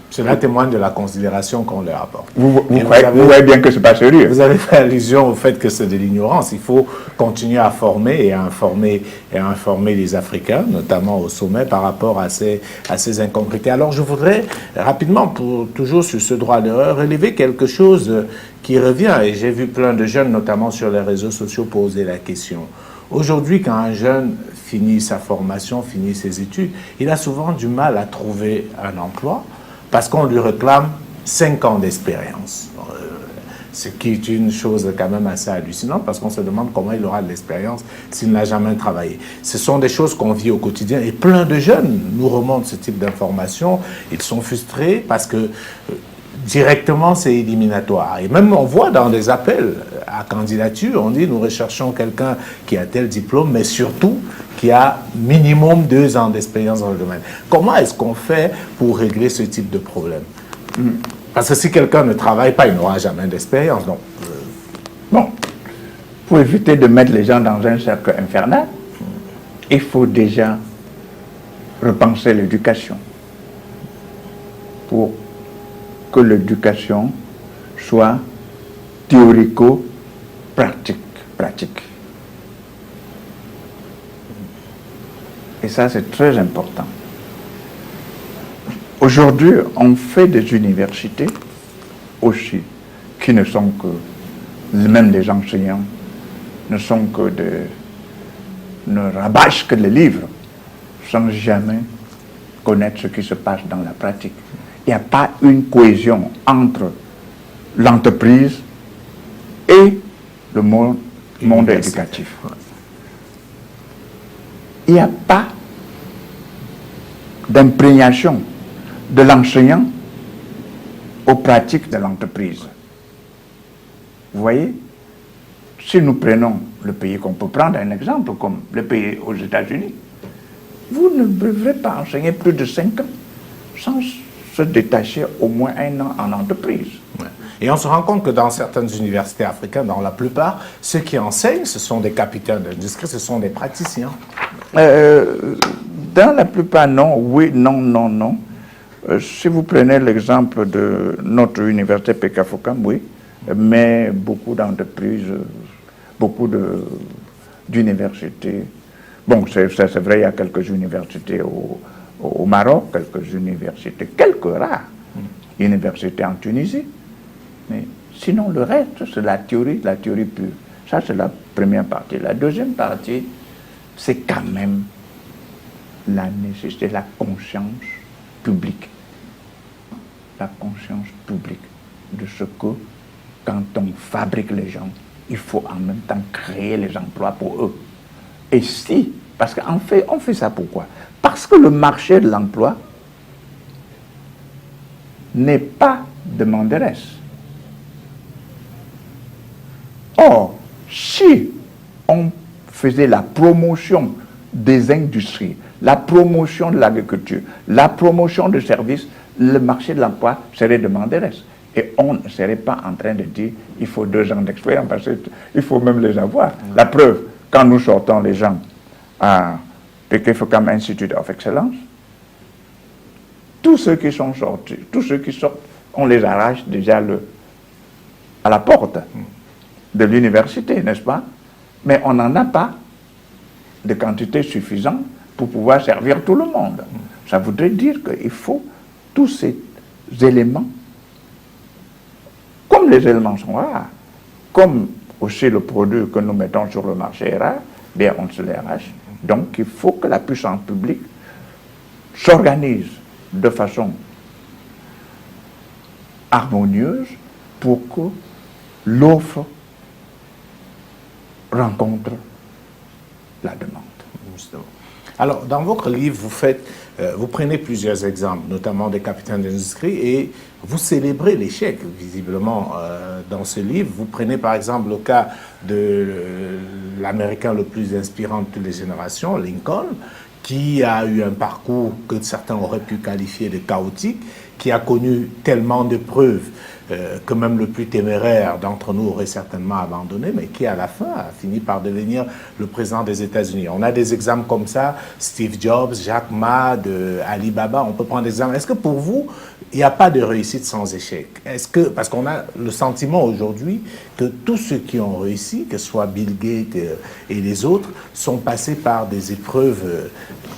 Cela témoigne de la considération qu'on leur apporte. Vous voyez bien que ce n'est pas sérieux. Vous avez fait allusion au fait que c'est de l'ignorance. Il faut continuer à former et à informer les Africains, notamment au sommet, par rapport à ces incongruités. Alors je voudrais rapidement, toujours sur ce droit d'erreur, relever quelque chose qui revient, et j'ai vu plein de jeunes, notamment sur les réseaux sociaux, poser la question. Aujourd'hui, quand un jeune finit sa formation, finit ses études, il a souvent du mal à trouver un emploi, parce qu'on lui réclame 5 ans d'expérience. Ce qui est une chose quand même assez hallucinante parce qu'on se demande comment il aura de l'expérience s'il n'a jamais travaillé. Ce sont des choses qu'on vit au quotidien et plein de jeunes nous remontent ce type d'informations. Ils sont frustrés parce que directement c'est éliminatoire. Et même on voit dans des appels à candidature, on dit nous recherchons quelqu'un qui a tel diplôme, mais surtout qui a minimum 2 ans d'expérience dans le domaine. Comment est-ce qu'on fait pour régler ce type de problème? Parce que si quelqu'un ne travaille pas, il n'aura jamais d'expérience. Donc, Bon, pour éviter de mettre les gens dans un cercle infernal, il faut déjà repenser l'éducation pour que l'éducation soit théorico-pratique. Et ça, c'est très important. Aujourd'hui, on fait des universités aussi qui ne sont que, même les enseignants, ne sont que ne rabâchent que les livres sans jamais connaître ce qui se passe dans la pratique. Il n'y a pas une cohésion entre l'entreprise et le monde éducatif. Il n'y a pas d'imprégnation de l'enseignant aux pratiques de l'entreprise. Vous voyez, si nous prenons le pays qu'on peut prendre un exemple, comme le pays aux États-Unis, vous ne devrez pas enseigner plus de 5 ans sans se détacher au moins 1 an en entreprise. Ouais. Et on se rend compte que dans certaines universités africaines, dans la plupart, ceux qui enseignent, ce sont des capitaines d'industrie, ce sont des praticiens. Dans la plupart, non. Oui, non. Si vous prenez l'exemple de notre université PK-FOCAM, oui, mais beaucoup d'entreprises, beaucoup d'universités. Bon, c'est vrai, il y a quelques universités au Maroc, quelques rares universités en Tunisie. Mais sinon, le reste, c'est la théorie pure. Ça, c'est la première partie. La deuxième partie, c'est quand même la nécessité, la conscience publique. La conscience publique de ce que, quand on fabrique les gens, il faut en même temps créer les emplois pour eux. Et si, parce qu'en fait, on fait ça pourquoi? Parce que le marché de l'emploi n'est pas demanderesse. Or, si on faisait la promotion des industries, la promotion de l'agriculture, la promotion de services, le marché de l'emploi serait demanderesse. Et on ne serait pas en train de dire il faut 2 ans d'expérience, parce qu'il faut même les avoir. La preuve, quand nous sortons les gens à PK-FOCAM Institute of Excellence, tous ceux qui sont sortis, tous ceux qui sortent, on les arrache déjà à la porte de l'université, n'est-ce pas? Mais on n'en a pas de quantité suffisante pour pouvoir servir tout le monde. Ça voudrait dire qu'il faut tous ces éléments, comme les éléments sont rares, comme aussi le produit que nous mettons sur le marché est rare, bien on se les arrache. Donc il faut que la puissance publique s'organise de façon harmonieuse pour que l'offre rencontre la demande. Alors, dans votre livre, vous prenez plusieurs exemples, notamment des capitaines d'industrie, et vous célébrez l'échec, visiblement, dans ce livre. Vous prenez, par exemple, le cas de l'Américain le plus inspirant de toutes les générations, Lincoln, qui a eu un parcours que certains auraient pu qualifier de chaotique, qui a connu tellement de preuves que même le plus téméraire d'entre nous aurait certainement abandonné, mais qui à la fin a fini par devenir le président des États-Unis. On a des exemples comme ça, Steve Jobs, Jack Ma, Alibaba, on peut prendre des exemples. Est-ce que pour vous, il n'y a pas de réussite sans échec? Parce qu'on a le sentiment aujourd'hui que tous ceux qui ont réussi, que ce soit Bill Gates et les autres, sont passés par des épreuves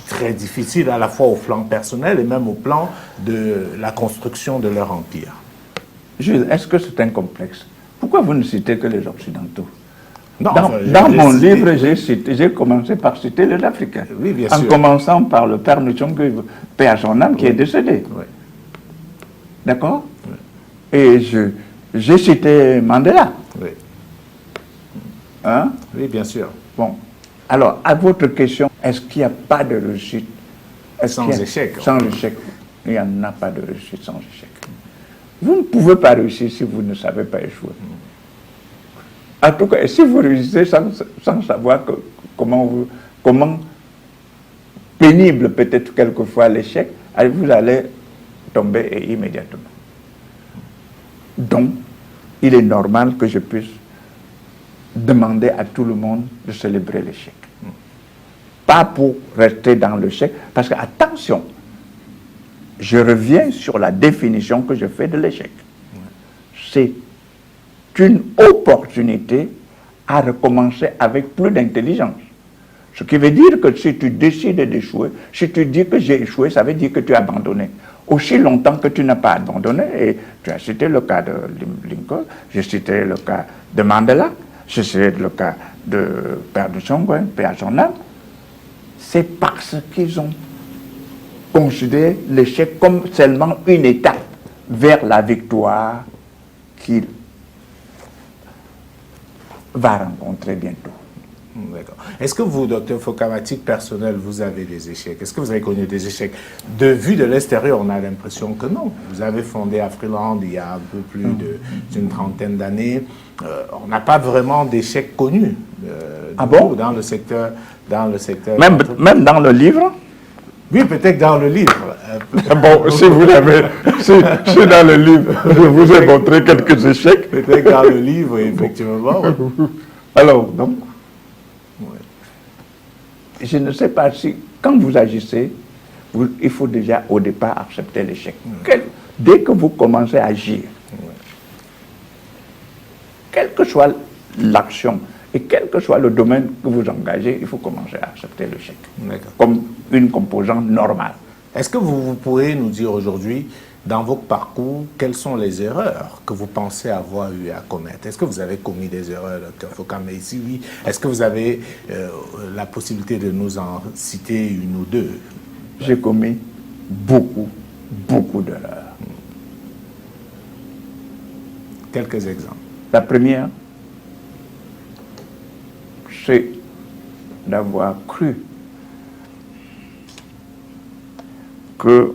très difficiles, à la fois au plan personnel et même au plan de la construction de leur empire. Jules, est-ce que c'est un complexe? Pourquoi vous ne citez que les Occidentaux? Non, dans mon livre, j'ai commencé par citer les Africains. Oui, bien en sûr. commençant par le père Nuchongue, paix à son âme, qui est décédé. Oui. D'accord? Oui. Et J'ai cité Mandela. Oui. Hein? Oui, bien sûr. Bon. Alors, à votre question, est-ce qu'il n'y a pas de réussite? Sans échec. Sans échec. Il n'y en a pas de réussite sans échec. Vous ne pouvez pas réussir si vous ne savez pas échouer. En tout cas, si vous réussissez sans savoir comment pénible peut-être quelquefois l'échec, vous allez tomber immédiatement. Donc, il est normal que je puisse demander à tout le monde de célébrer l'échec. Pas pour rester dans l'échec, parce que, attention, je reviens sur la définition que je fais de l'échec. C'est une opportunité à recommencer avec plus d'intelligence. Ce qui veut dire que si tu décides d'échouer, si tu dis que j'ai échoué, ça veut dire que tu as abandonné. Aussi longtemps que tu n'as pas abandonné, et tu as cité le cas de Lincoln, j'ai cité le cas de Mandela, j'ai cité le cas de Père de Songwen, paix à son âme, c'est parce qu'ils ont considéré l'échec comme seulement une étape vers la victoire qu'il va rencontrer bientôt. D'accord. Est-ce que vous, docteur Fokam, à titre personnel, vous avez des échecs? Est-ce que vous avez connu des échecs? De vue de l'extérieur, on a l'impression que non. Vous avez fondé Afriland il y a un peu plus d'une trentaine d'années. On n'a pas vraiment d'échecs connus bon? dans le secteur. Même dans le livre? Oui, peut-être dans le livre. Bon, si vous l'avez, si dans le livre, je vous ai montré quelques échecs. Peut-être dans le livre, effectivement. Oui. Alors, donc, je ne sais pas si, quand vous agissez, il faut déjà au départ accepter l'échec. Dès que vous commencez à agir, quelle que soit l'action et quel que soit le domaine que vous engagez, il faut commencer à accepter l'échec comme une composante normale. Est-ce que vous pourrez nous dire aujourd'hui, dans votre parcours, quelles sont les erreurs que vous pensez avoir eu à commettre? Est-ce que vous avez commis des erreurs, Dr Fokam? Et si oui, est-ce que vous avez la possibilité de nous en citer une ou deux? J'ai commis beaucoup d'erreurs. Quelques exemples. La première, c'est d'avoir cru que,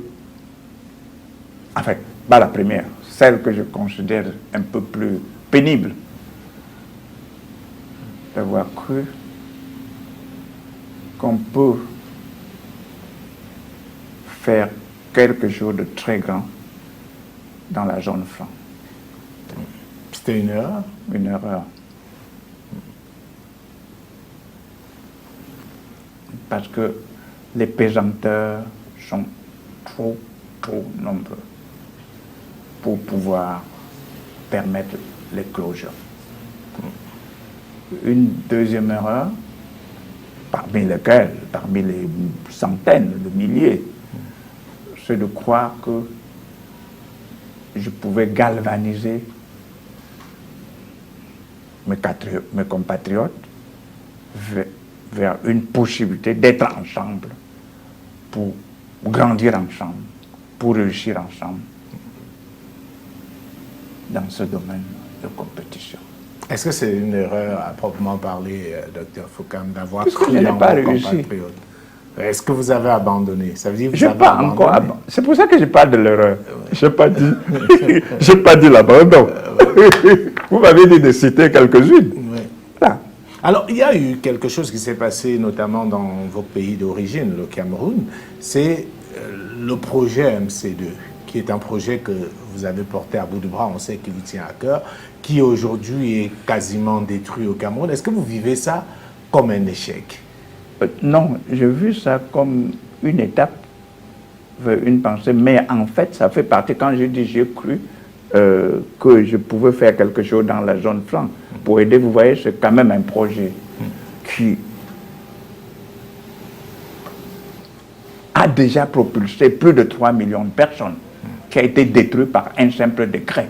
enfin, pas la première, celle que je considère un peu plus pénible, d'avoir cru qu'on peut faire quelque chose de très grand dans la zone franc. C'était une erreur? Une erreur. Parce que les pesanteurs sont trop nombreux pour pouvoir permettre l'éclosion. Une deuxième erreur, parmi les centaines de milliers, c'est de croire que je pouvais galvaniser mes compatriotes vers une possibilité d'être ensemble, pour grandir ensemble, pour réussir ensemble dans ce domaine de compétition. Est-ce que c'est une erreur à proprement parler, Dr Fokam, d'avoir Puisque cru je n'ai en pas vos réussi. compatriotes? Est-ce que vous avez abandonné? Ça veut dire que vous Je avez pas abandonné? encore. C'est pour ça que je parle de l'erreur. Je n'ai pas dit, j'ai pas dit l'abandon. Vous m'avez dit de citer quelques-unes. Oui. Là. Alors, il y a eu quelque chose qui s'est passé, notamment dans votre pays d'origine, le Cameroun. C'est le projet MC2, qui est un projet que vous avez porté à bout de bras, on sait qu'il vous tient à cœur, qui aujourd'hui est quasiment détruit au Cameroun. Est-ce que vous vivez ça comme un échec? Non, j'ai vu ça comme une étape vers une pensée, mais en fait, ça fait partie, quand je dis j'ai cru que je pouvais faire quelque chose dans la zone franc pour aider, vous voyez, c'est quand même un projet qui a déjà propulsé plus de 3 millions de personnes, qui a été détruit par un simple décret.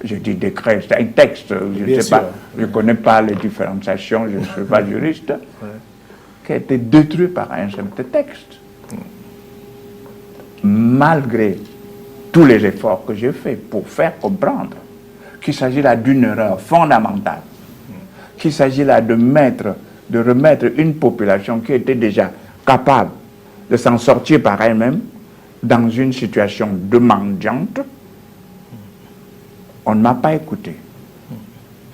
Je dis décret, c'est un texte, je ne sais pas, je ne connais pas les différenciations, je ne suis pas juriste, qui a été détruit par un simple texte. Malgré tous les efforts que j'ai faits pour faire comprendre qu'il s'agit là d'une erreur fondamentale, qu'il s'agit là de remettre une population qui était déjà capable de s'en sortir par elle-même dans une situation demandante. On ne m'a pas écouté.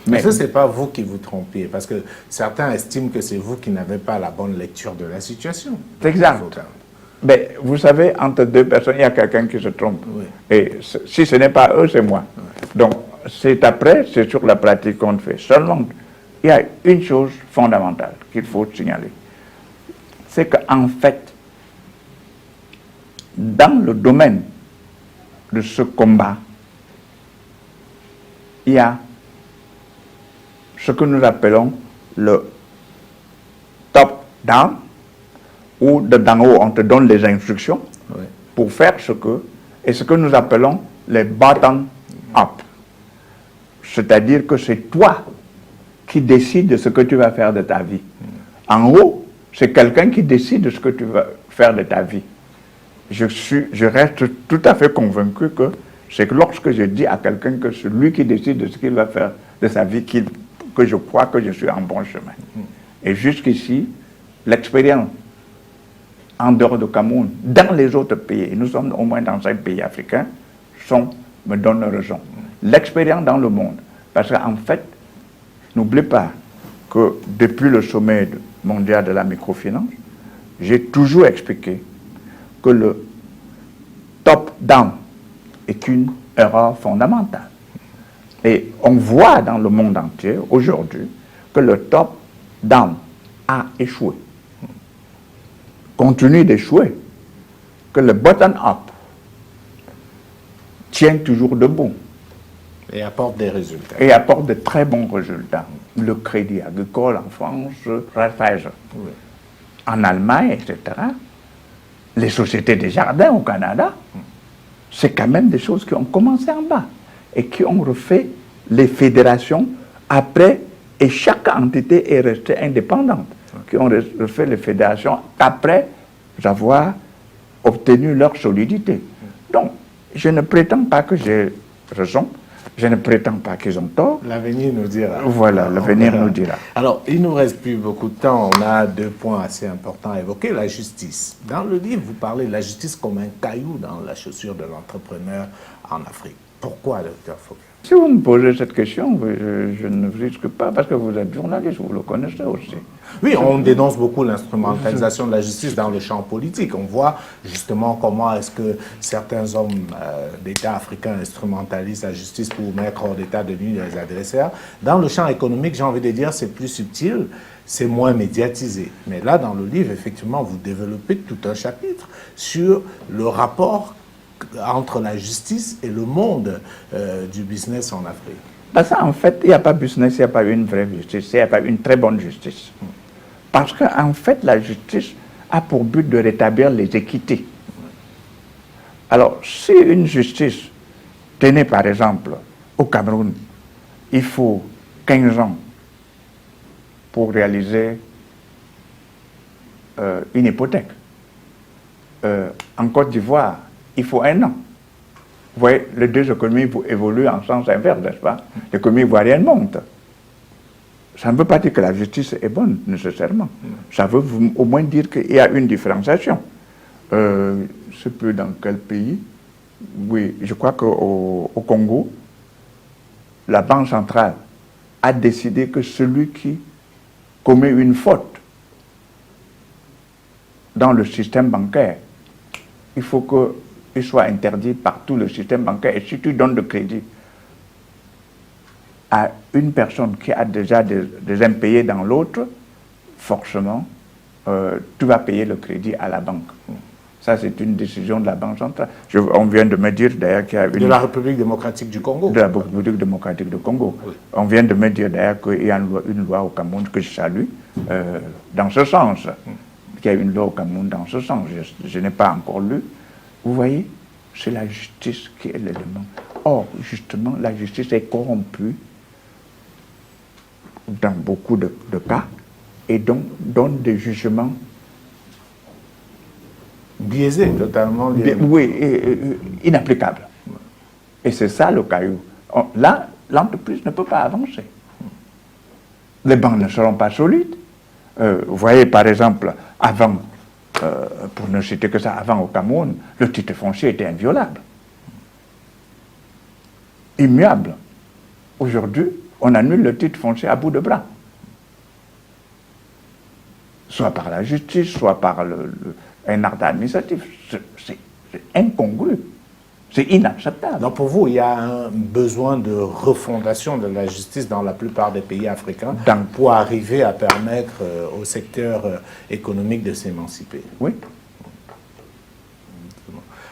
Mais ce n'est pas vous qui vous trompiez, parce que certains estiment que c'est vous qui n'avez pas la bonne lecture de la situation. C'est exact. Mais vous savez, entre deux personnes, il y a quelqu'un qui se trompe. Oui. Et si ce n'est pas eux, c'est moi. Oui. Donc, c'est après, c'est sur la pratique qu'on fait. Seulement, il y a une chose fondamentale qu'il faut signaler. C'est qu'en fait, dans le domaine de ce combat, il y a ce que nous appelons le top-down, où d'en haut, on te donne les instructions pour faire et ce que nous appelons les bottom-up. C'est-à-dire que c'est toi qui décides de ce que tu vas faire de ta vie. En haut, c'est quelqu'un qui décide de ce que tu vas faire de ta vie. Je reste tout à fait convaincu que c'est que lorsque je dis à quelqu'un que c'est lui qui décide de ce qu'il va faire de sa vie, que je crois que je suis en bon chemin. Et jusqu'ici, l'expérience en dehors du Cameroun, dans les autres pays, et nous sommes au moins dans 5 pays africains, me donne raison. L'expérience dans le monde, parce qu'en fait, n'oubliez pas que depuis le sommet mondial de la microfinance, j'ai toujours expliqué que le top-down est une erreur fondamentale. Et on voit dans le monde entier, aujourd'hui, que le top-down a échoué. Continue d'échouer. Que le bottom-up tient toujours debout. Et apporte des résultats. Et apporte de très bons résultats. Le Crédit Agricole en France, Raiffeisen. Oui. En Allemagne, etc. Les sociétés des jardins au Canada, c'est quand même des choses qui ont commencé en bas et qui ont refait les fédérations après, et chaque entité est restée indépendante, qui ont refait les fédérations après avoir obtenu leur solidité. Donc, je ne prétends pas que j'ai raison, je ne prétends pas qu'ils ont tort. L'avenir nous dira. Voilà, l'avenir nous dira. Alors, il ne nous reste plus beaucoup de temps. On a 2 points assez importants à évoquer. La justice. Dans le livre, vous parlez de la justice comme un caillou dans la chaussure de l'entrepreneur en Afrique. Pourquoi, Dr. Fouquet? Si vous me posez cette question, je ne risque pas, parce que vous êtes journaliste, vous le connaissez aussi. Oui, on dénonce beaucoup l'instrumentalisation de la justice dans le champ politique. On voit justement comment est-ce que certains hommes d'État africains instrumentalisent la justice pour mettre hors d'état de nuire les adversaires. Dans le champ économique, j'ai envie de dire, c'est plus subtil, c'est moins médiatisé. Mais là, dans le livre, effectivement, vous développez tout un chapitre sur le rapport entre la justice et le monde du business en Afrique. Parce qu'en fait, il n'y a pas business, il n'y a pas une vraie justice, il n'y a pas une très bonne justice. Parce qu'en fait, la justice a pour but de rétablir les équités. Alors, si une justice, tenez par exemple, au Cameroun, il faut 15 ans pour réaliser une hypothèque. En Côte d'Ivoire, il faut 1 an. Vous voyez, les deux économies évoluent en sens inverse, n'est-ce pas? L'économie ivoirienne monte. Ça ne veut pas dire que la justice est bonne, nécessairement. Ça veut au moins dire qu'il y a une différenciation. C'est peu dans quel pays? Oui, je crois qu'au Congo, la Banque centrale a décidé que celui qui commet une faute dans le système bancaire, il faut qu'il soit interdit par tout le système bancaire. Et si tu donnes le crédit à une personne qui a déjà des impayés dans l'autre, forcément, tu vas payer le crédit à la banque. Ça, c'est une décision de la Banque centrale. On vient de me dire d'ailleurs qu'il y a une... De la République démocratique du Congo. De la République démocratique du Congo. Oui. On vient de me dire d'ailleurs qu'il y a une loi au Cameroun que je salue, dans ce sens. Qu'il y a une loi au Cameroun dans ce sens. Je n'ai pas encore lu. Vous voyez, c'est la justice qui est l'élément. Or, justement, la justice est corrompue dans beaucoup de cas et donc donne des jugements biaisés, totalement biaisés. Oui, inapplicables. Et c'est ça le caillou. Là, l'entreprise ne peut pas avancer. Les banques ne seront pas solides. Vous voyez, par exemple, avant, pour ne citer que ça, avant au Cameroun, le titre foncier était inviolable, immuable. Aujourd'hui, on annule le titre foncier à bout de bras. Soit par la justice, soit par un acte administratif. C'est incongru. C'est inacceptable. Donc pour vous, il y a un besoin de refondation de la justice dans la plupart des pays africains pour arriver à permettre au secteur économique de s'émanciper. Oui.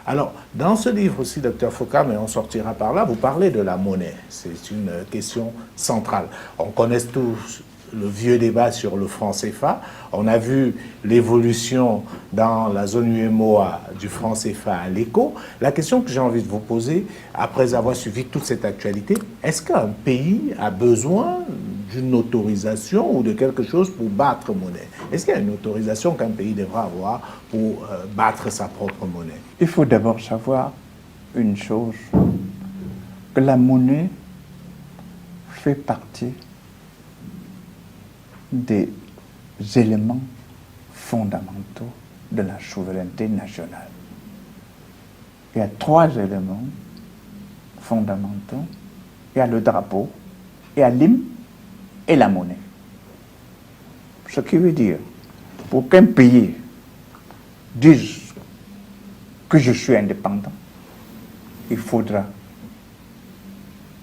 Alors, dans ce livre aussi, Dr Foka, mais on sortira par là, vous parlez de la monnaie. C'est une question centrale. On connaît tous le vieux débat sur le franc CFA. On a vu l'évolution dans la zone UEMOA du franc CFA à l'éco. La question que j'ai envie de vous poser, après avoir suivi toute cette actualité, est-ce qu'un pays a besoin d'une autorisation ou de quelque chose pour battre monnaie? Est-ce qu'il y a une autorisation qu'un pays devra avoir pour battre sa propre monnaie? Il faut d'abord savoir une chose, que la monnaie fait partie des éléments fondamentaux de la souveraineté nationale. Il y a 3 éléments fondamentaux. Il y a le drapeau, il y a l'hymne et la monnaie. Ce qui veut dire, pour qu'un pays dise que je suis indépendant, il faudra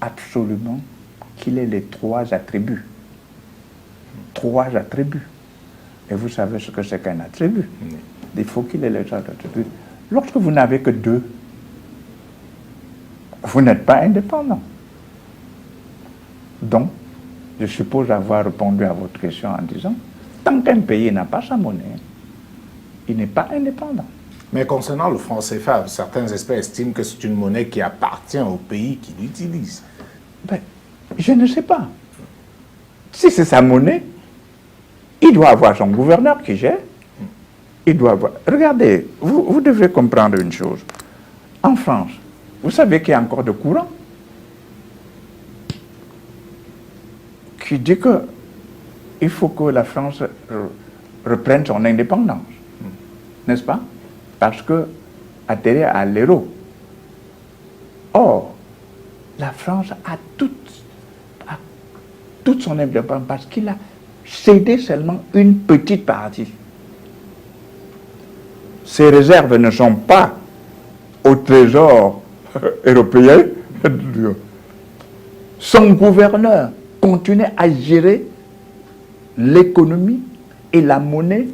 absolument qu'il ait les 3 attributs. 3 attributs. Et vous savez ce que c'est qu'un attribut. Il faut qu'il ait les 3 attributs. Lorsque vous n'avez que 2, vous n'êtes pas indépendant. Donc, je suppose avoir répondu à votre question en disant, tant qu'un pays n'a pas sa monnaie, il n'est pas indépendant. Mais concernant le franc CFA, certains experts estiment que c'est une monnaie qui appartient au pays qui l'utilise. Ben, je ne sais pas. Si c'est sa monnaie, il doit avoir son gouverneur qui gère. Il doit avoir... Regardez, vous devez comprendre une chose. En France, vous savez qu'il y a encore de courant qui dit que il faut que la France reprenne son indépendance. N'est-ce pas? Parce que atterrir à l'euro. Or, la France a toute son indépendance parce qu'il a cédé seulement une petite partie. Ses réserves ne sont pas au trésor européen. Son gouverneur continue à gérer l'économie et la monnaie,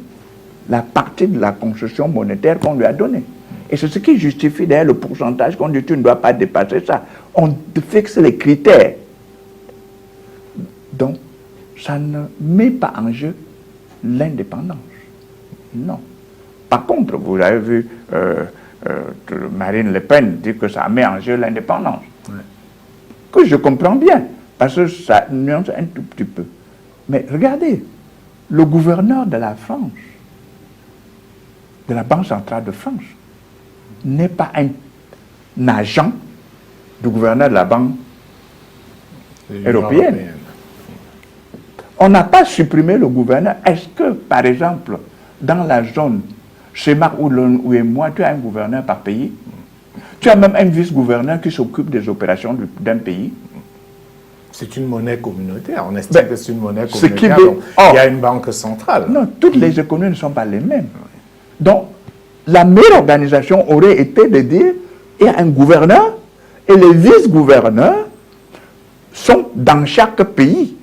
la partie de la concession monétaire qu'on lui a donnée. Et c'est ce qui justifie d'ailleurs le pourcentage qu'on dit tu ne dois pas dépasser ça. On fixe les critères. Donc, ça ne met pas en jeu l'indépendance. Non. Par contre, vous avez vu Marine Le Pen dire que ça met en jeu l'indépendance. Ouais. Que je comprends bien, parce que ça nuance un tout petit peu. Mais regardez, le gouverneur de la France, de la Banque centrale de France, n'est pas un agent du gouverneur de la Banque européenne. On n'a pas supprimé le gouverneur. Est-ce que, par exemple, dans la zone schéma où est moi, tu as un gouverneur par pays? Tu as même un vice-gouverneur qui s'occupe des opérations d'un pays? C'est une monnaie communautaire. On estime que c'est une monnaie communautaire. Il y a une banque centrale. Non, toutes les économies ne sont pas les mêmes. Donc, la meilleure organisation aurait été de dire il y a un gouverneur et les vice-gouverneurs sont dans chaque pays.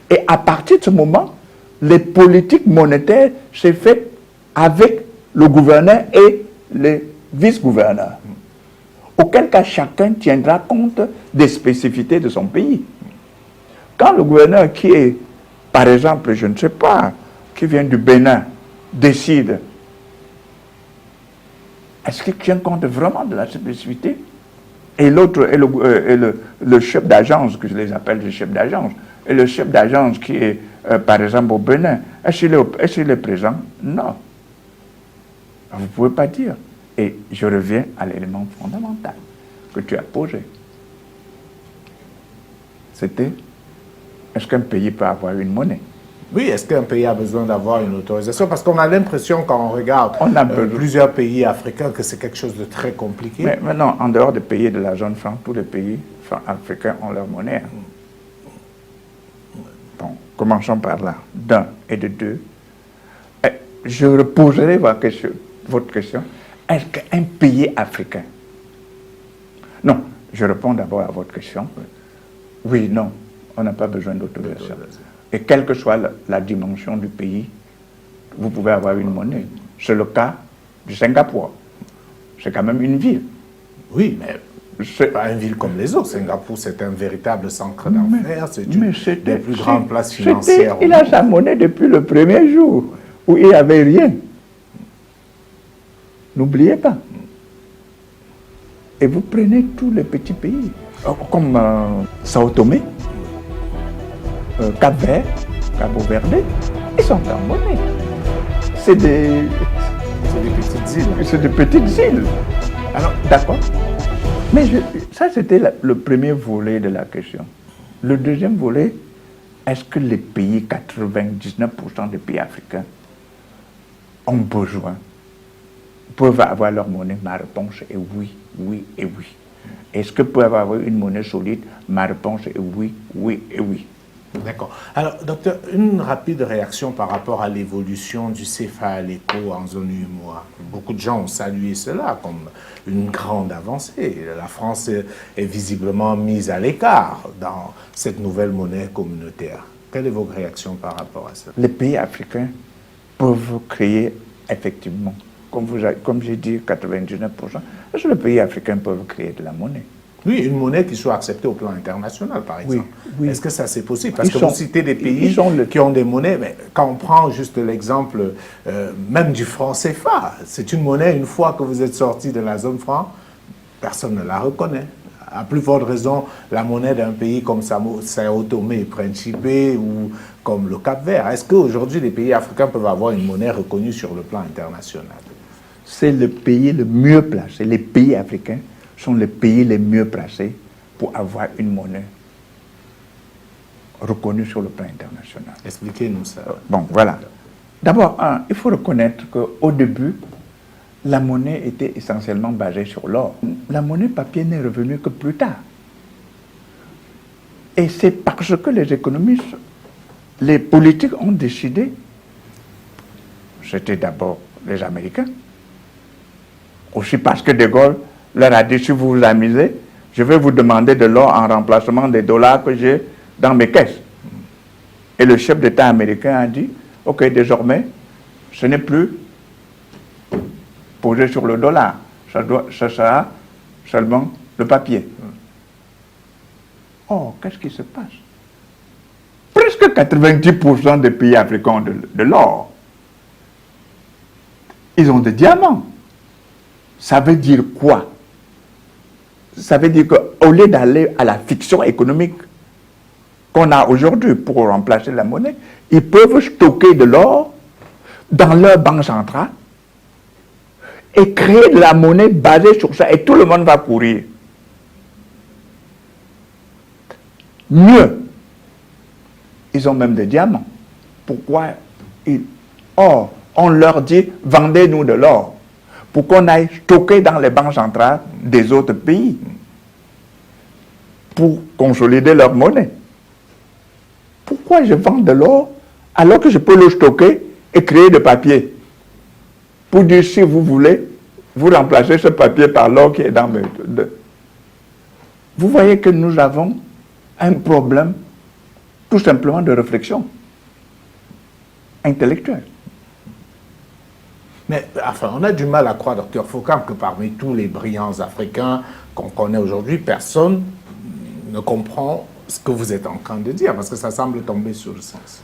Et à partir de ce moment, les politiques monétaires s'est fait avec le gouverneur et les vice-gouverneurs. Auquel cas, chacun tiendra compte des spécificités de son pays. Quand le gouverneur qui est, par exemple, je ne sais pas, qui vient du Bénin, décide, est-ce qu'il tient compte vraiment de la spécificité? Et l'autre est le chef d'agence, que je les appelle le chef d'agence, et le chef d'agence qui est, par exemple, au Bénin, est-ce qu'il est présent? Non. Vous ne pouvez pas dire. Et je reviens à l'élément fondamental que tu as posé. c'était, est-ce qu'un pays peut avoir une monnaie? Oui, est-ce qu'un pays a besoin d'avoir une autorisation? Parce qu'on a l'impression, quand on regarde plusieurs pays africains, que c'est quelque chose de très compliqué. Mais maintenant, en dehors des pays de la zone franc, tous les pays africains ont leur monnaie. Bon, commençons par là. D'un et de deux. Je reposerai votre question. Est-ce qu'un pays africain... Non, je réponds d'abord à votre question. Oui, non, on n'a pas besoin d'autorisation. Et quelle que soit la dimension du pays, vous pouvez avoir une monnaie. C'est le cas du Singapour. C'est quand même une ville. Oui, mais c'est pas une ville comme les autres. Singapour, c'est un véritable centre d'affaires. C'est une des plus grandes places financières. Il a sa monnaie depuis le premier jour, où il n'y avait rien. N'oubliez pas. Et vous prenez tous les petits pays, comme Sao Tomé, Cap-Vert, Cabo-Verde, ils sont en monnaie. C'est des petites îles. C'est des petites îles. Alors, d'accord. Mais ça, c'était le premier volet de la question. Le deuxième volet, est-ce que les pays, 99% des pays africains, ont besoin, peuvent avoir leur monnaie? Ma réponse est oui, oui et oui. Est-ce que peuvent avoir une monnaie solide? Ma réponse est oui, oui et oui. D'accord. Alors, docteur, une rapide réaction par rapport à l'évolution du CFA à l'éco en zone UEMOA. Beaucoup de gens ont salué cela comme une grande avancée. La France est visiblement mise à l'écart dans cette nouvelle monnaie communautaire. Quelle est votre réaction par rapport à ça? Les pays africains peuvent créer effectivement, comme j'ai dit, 99%, est-ce que les pays africains peuvent créer de la monnaie? Oui, une monnaie qui soit acceptée au plan international, par exemple. Oui. Est-ce que ça, c'est possible? Parce que vous citez des pays qui ont des monnaies, mais quand on prend juste l'exemple même du franc CFA, c'est une monnaie, une fois que vous êtes sorti de la zone franc, personne ne la reconnaît. À plus forte raison, la monnaie d'un pays comme Sao Tomé et Principe ou comme le Cap-Vert. Est-ce qu'aujourd'hui, les pays africains peuvent avoir une monnaie reconnue sur le plan international? C'est le pays le mieux placé. Les pays africains sont les pays les mieux placés pour avoir une monnaie reconnue sur le plan international. Expliquez-nous ça. Bon, voilà. D'abord, il faut reconnaître qu'au début, la monnaie était essentiellement basée sur l'or. La monnaie papier n'est revenue que plus tard. Et c'est parce que les économistes, les politiques ont décidé, c'était d'abord les Américains, aussi parce que De Gaulle leur a dit, si vous vous amusez, je vais vous demander de l'or en remplacement des dollars que j'ai dans mes caisses. Et le chef d'État américain a dit, ok, désormais, ce n'est plus posé sur le dollar, ça sera seulement le papier. Oh, qu'est-ce qui se passe? Presque 90% des pays africains ont de l'or. Ils ont des diamants. Ça veut dire quoi? Ça veut dire qu'au lieu d'aller à la fiction économique qu'on a aujourd'hui pour remplacer la monnaie, ils peuvent stocker de l'or dans leur banque centrale et créer de la monnaie basée sur ça, et tout le monde va courir. Mieux, ils ont même des diamants. Pourquoi Or, on leur dit, vendez-nous de l'or, pour qu'on aille stocker dans les banques centrales des autres pays, pour consolider leur monnaie. Pourquoi je vends de l'or alors que je peux le stocker et créer de papier? Pour dire, si vous voulez, vous remplacez ce papier par l'or qui est dans mes... Vous voyez que nous avons un problème tout simplement de réflexion intellectuelle. Mais enfin, on a du mal à croire, docteur Foucault, que parmi tous les brillants Africains qu'on connaît aujourd'hui, personne ne comprend ce que vous êtes en train de dire, parce que ça semble tomber sur le sens.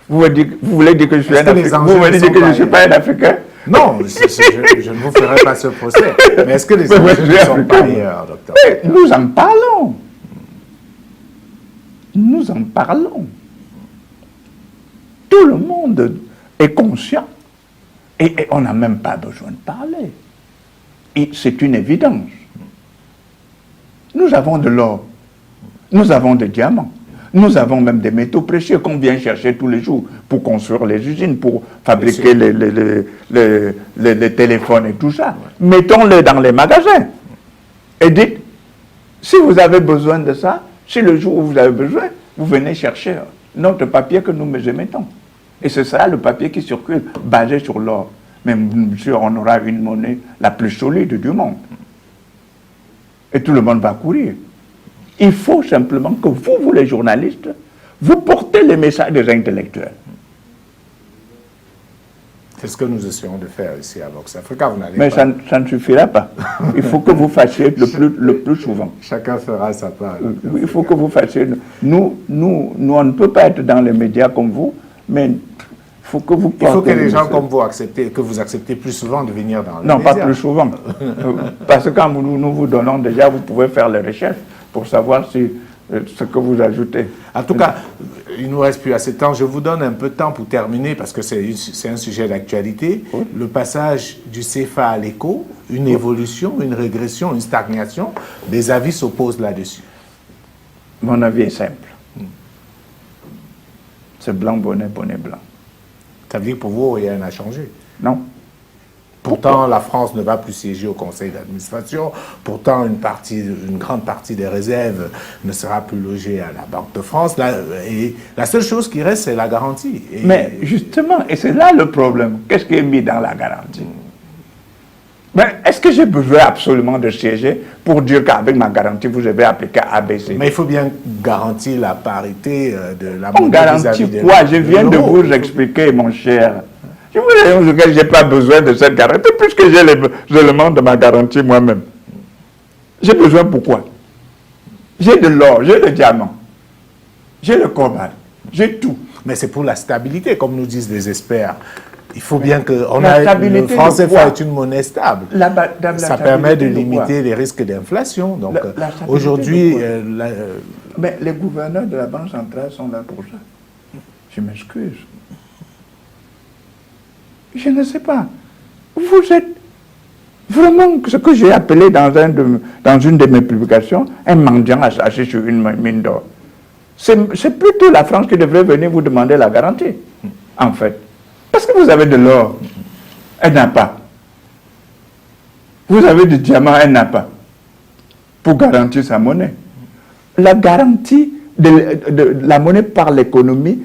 Vous voulez dire que je suis un Africain? Vous voulez dire que je ne suis pas un Africain? Non, je ne vous ferai pas ce procès. Mais est-ce que les enjeux ne sont pas ailleurs, docteur? Nous en parlons. Nous en parlons. Tout le monde est conscient. Et on n'a même pas besoin de parler. Et c'est une évidence. Nous avons de l'or. Nous avons des diamants. Nous avons même des métaux précieux qu'on vient chercher tous les jours pour construire les usines, pour fabriquer les téléphones et tout ça. Mettons-les dans les magasins. Et dites, si vous avez besoin de ça, si le jour où vous avez besoin, vous venez chercher notre papier que nous émettons. Et c'est ça le papier qui circule, basé sur l'or. Mais monsieur, on aura une monnaie la plus solide du monde. Et tout le monde va courir. Il faut simplement que vous les journalistes, vous portez les messages des intellectuels. C'est ce que nous essayons de faire ici à Vox Africa. Mais ça ne suffira pas. Il faut que vous fassiez le plus souvent. Chacun fera sa part. Il faut que vous fassiez. Nous, on ne peut pas être dans les médias comme vous, mais il faut que vous portez. Il faut que les gens comme vous acceptez plus souvent de venir dans les médias. Non, pas plus souvent. Parce que quand nous vous donnons déjà, vous pouvez faire les recherches pour savoir si ce que vous ajoutez. En tout cas, il ne nous reste plus assez de temps. Je vous donne un peu de temps pour terminer, parce que c'est un sujet d'actualité. Oui. Le passage du CFA à l'éco, une évolution, une régression, une stagnation, des avis s'opposent là-dessus. Mon avis est simple. C'est blanc, bonnet, bonnet blanc. Ça veut dire que pour vous, rien n'a changé? Non. Pourtant, la France ne va plus siéger au conseil d'administration. Pourtant, une grande partie des réserves ne sera plus logée à la Banque de France. Et la seule chose qui reste, c'est la garantie. Mais justement, et c'est là le problème. Qu'est-ce qui est mis dans la garantie? Est-ce que j'ai besoin absolument de siéger pour dire qu'avec ma garantie, vous devez appliquer ABC? Mais il faut bien garantir la parité de la monnaie. On garantit quoi? Je viens de vous expliquer, mon cher. Je vous dis que je n'ai pas besoin de cette garantie, puisque j'ai les éléments de ma garantie moi-même. J'ai besoin pourquoi? J'ai de l'or, j'ai le diamant, j'ai le cobalt, j'ai tout. Mais c'est pour la stabilité, comme nous disent les experts. Il faut bien que... le franc CFA est une monnaie stable. Ça permet de limiter les risques d'inflation. Donc aujourd'hui... Mais les gouverneurs de la Banque centrale sont là pour ça. Je m'excuse. Je ne sais pas. Vous êtes vraiment ce que j'ai appelé dans une de mes publications un mendiant assis sur une mine d'or. C'est plutôt la France qui devrait venir vous demander la garantie, en fait. Parce que vous avez de l'or, elle n'a pas. Vous avez du diamant, elle n'a pas. Pour garantir sa monnaie. La garantie de la monnaie par l'économie,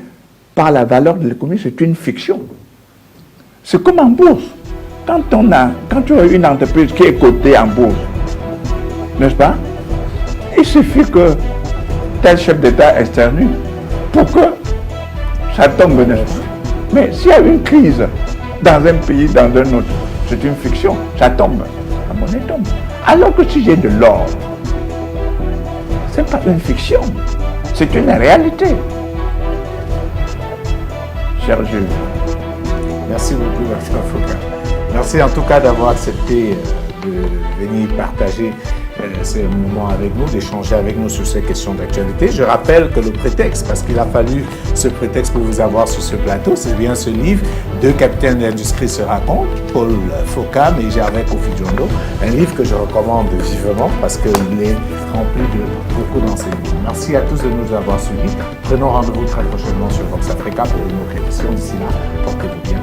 par la valeur de l'économie, c'est une fiction. C'est comme en bourse. Quand tu as une entreprise qui est cotée en bourse, n'est-ce pas? Il suffit que tel chef d'État externue pour que ça tombe, n'est-ce pas? Mais s'il y a une crise dans un pays, dans un autre, c'est une fiction, ça tombe, la monnaie tombe. Alors que si j'ai de l'or, ce n'est pas une fiction, c'est une réalité. Cher Jules. Merci beaucoup, M. Foucault. Merci en tout cas d'avoir accepté de venir partager ces moments avec nous, d'échanger avec nous sur ces questions d'actualité. Je rappelle que le prétexte, parce qu'il a fallu ce prétexte pour vous avoir sur ce plateau, c'est bien ce livre, Deux capitaines d'industrie se racontent, Paul Fokam et Gervais Kofi-Diondo, un livre que je recommande vivement parce qu'il est rempli de beaucoup d'enseignements. Merci à tous de nous avoir suivis. Prenons rendez-vous très prochainement sur Vox Africa pour une autre émission. D'ici là, portez-vous bien.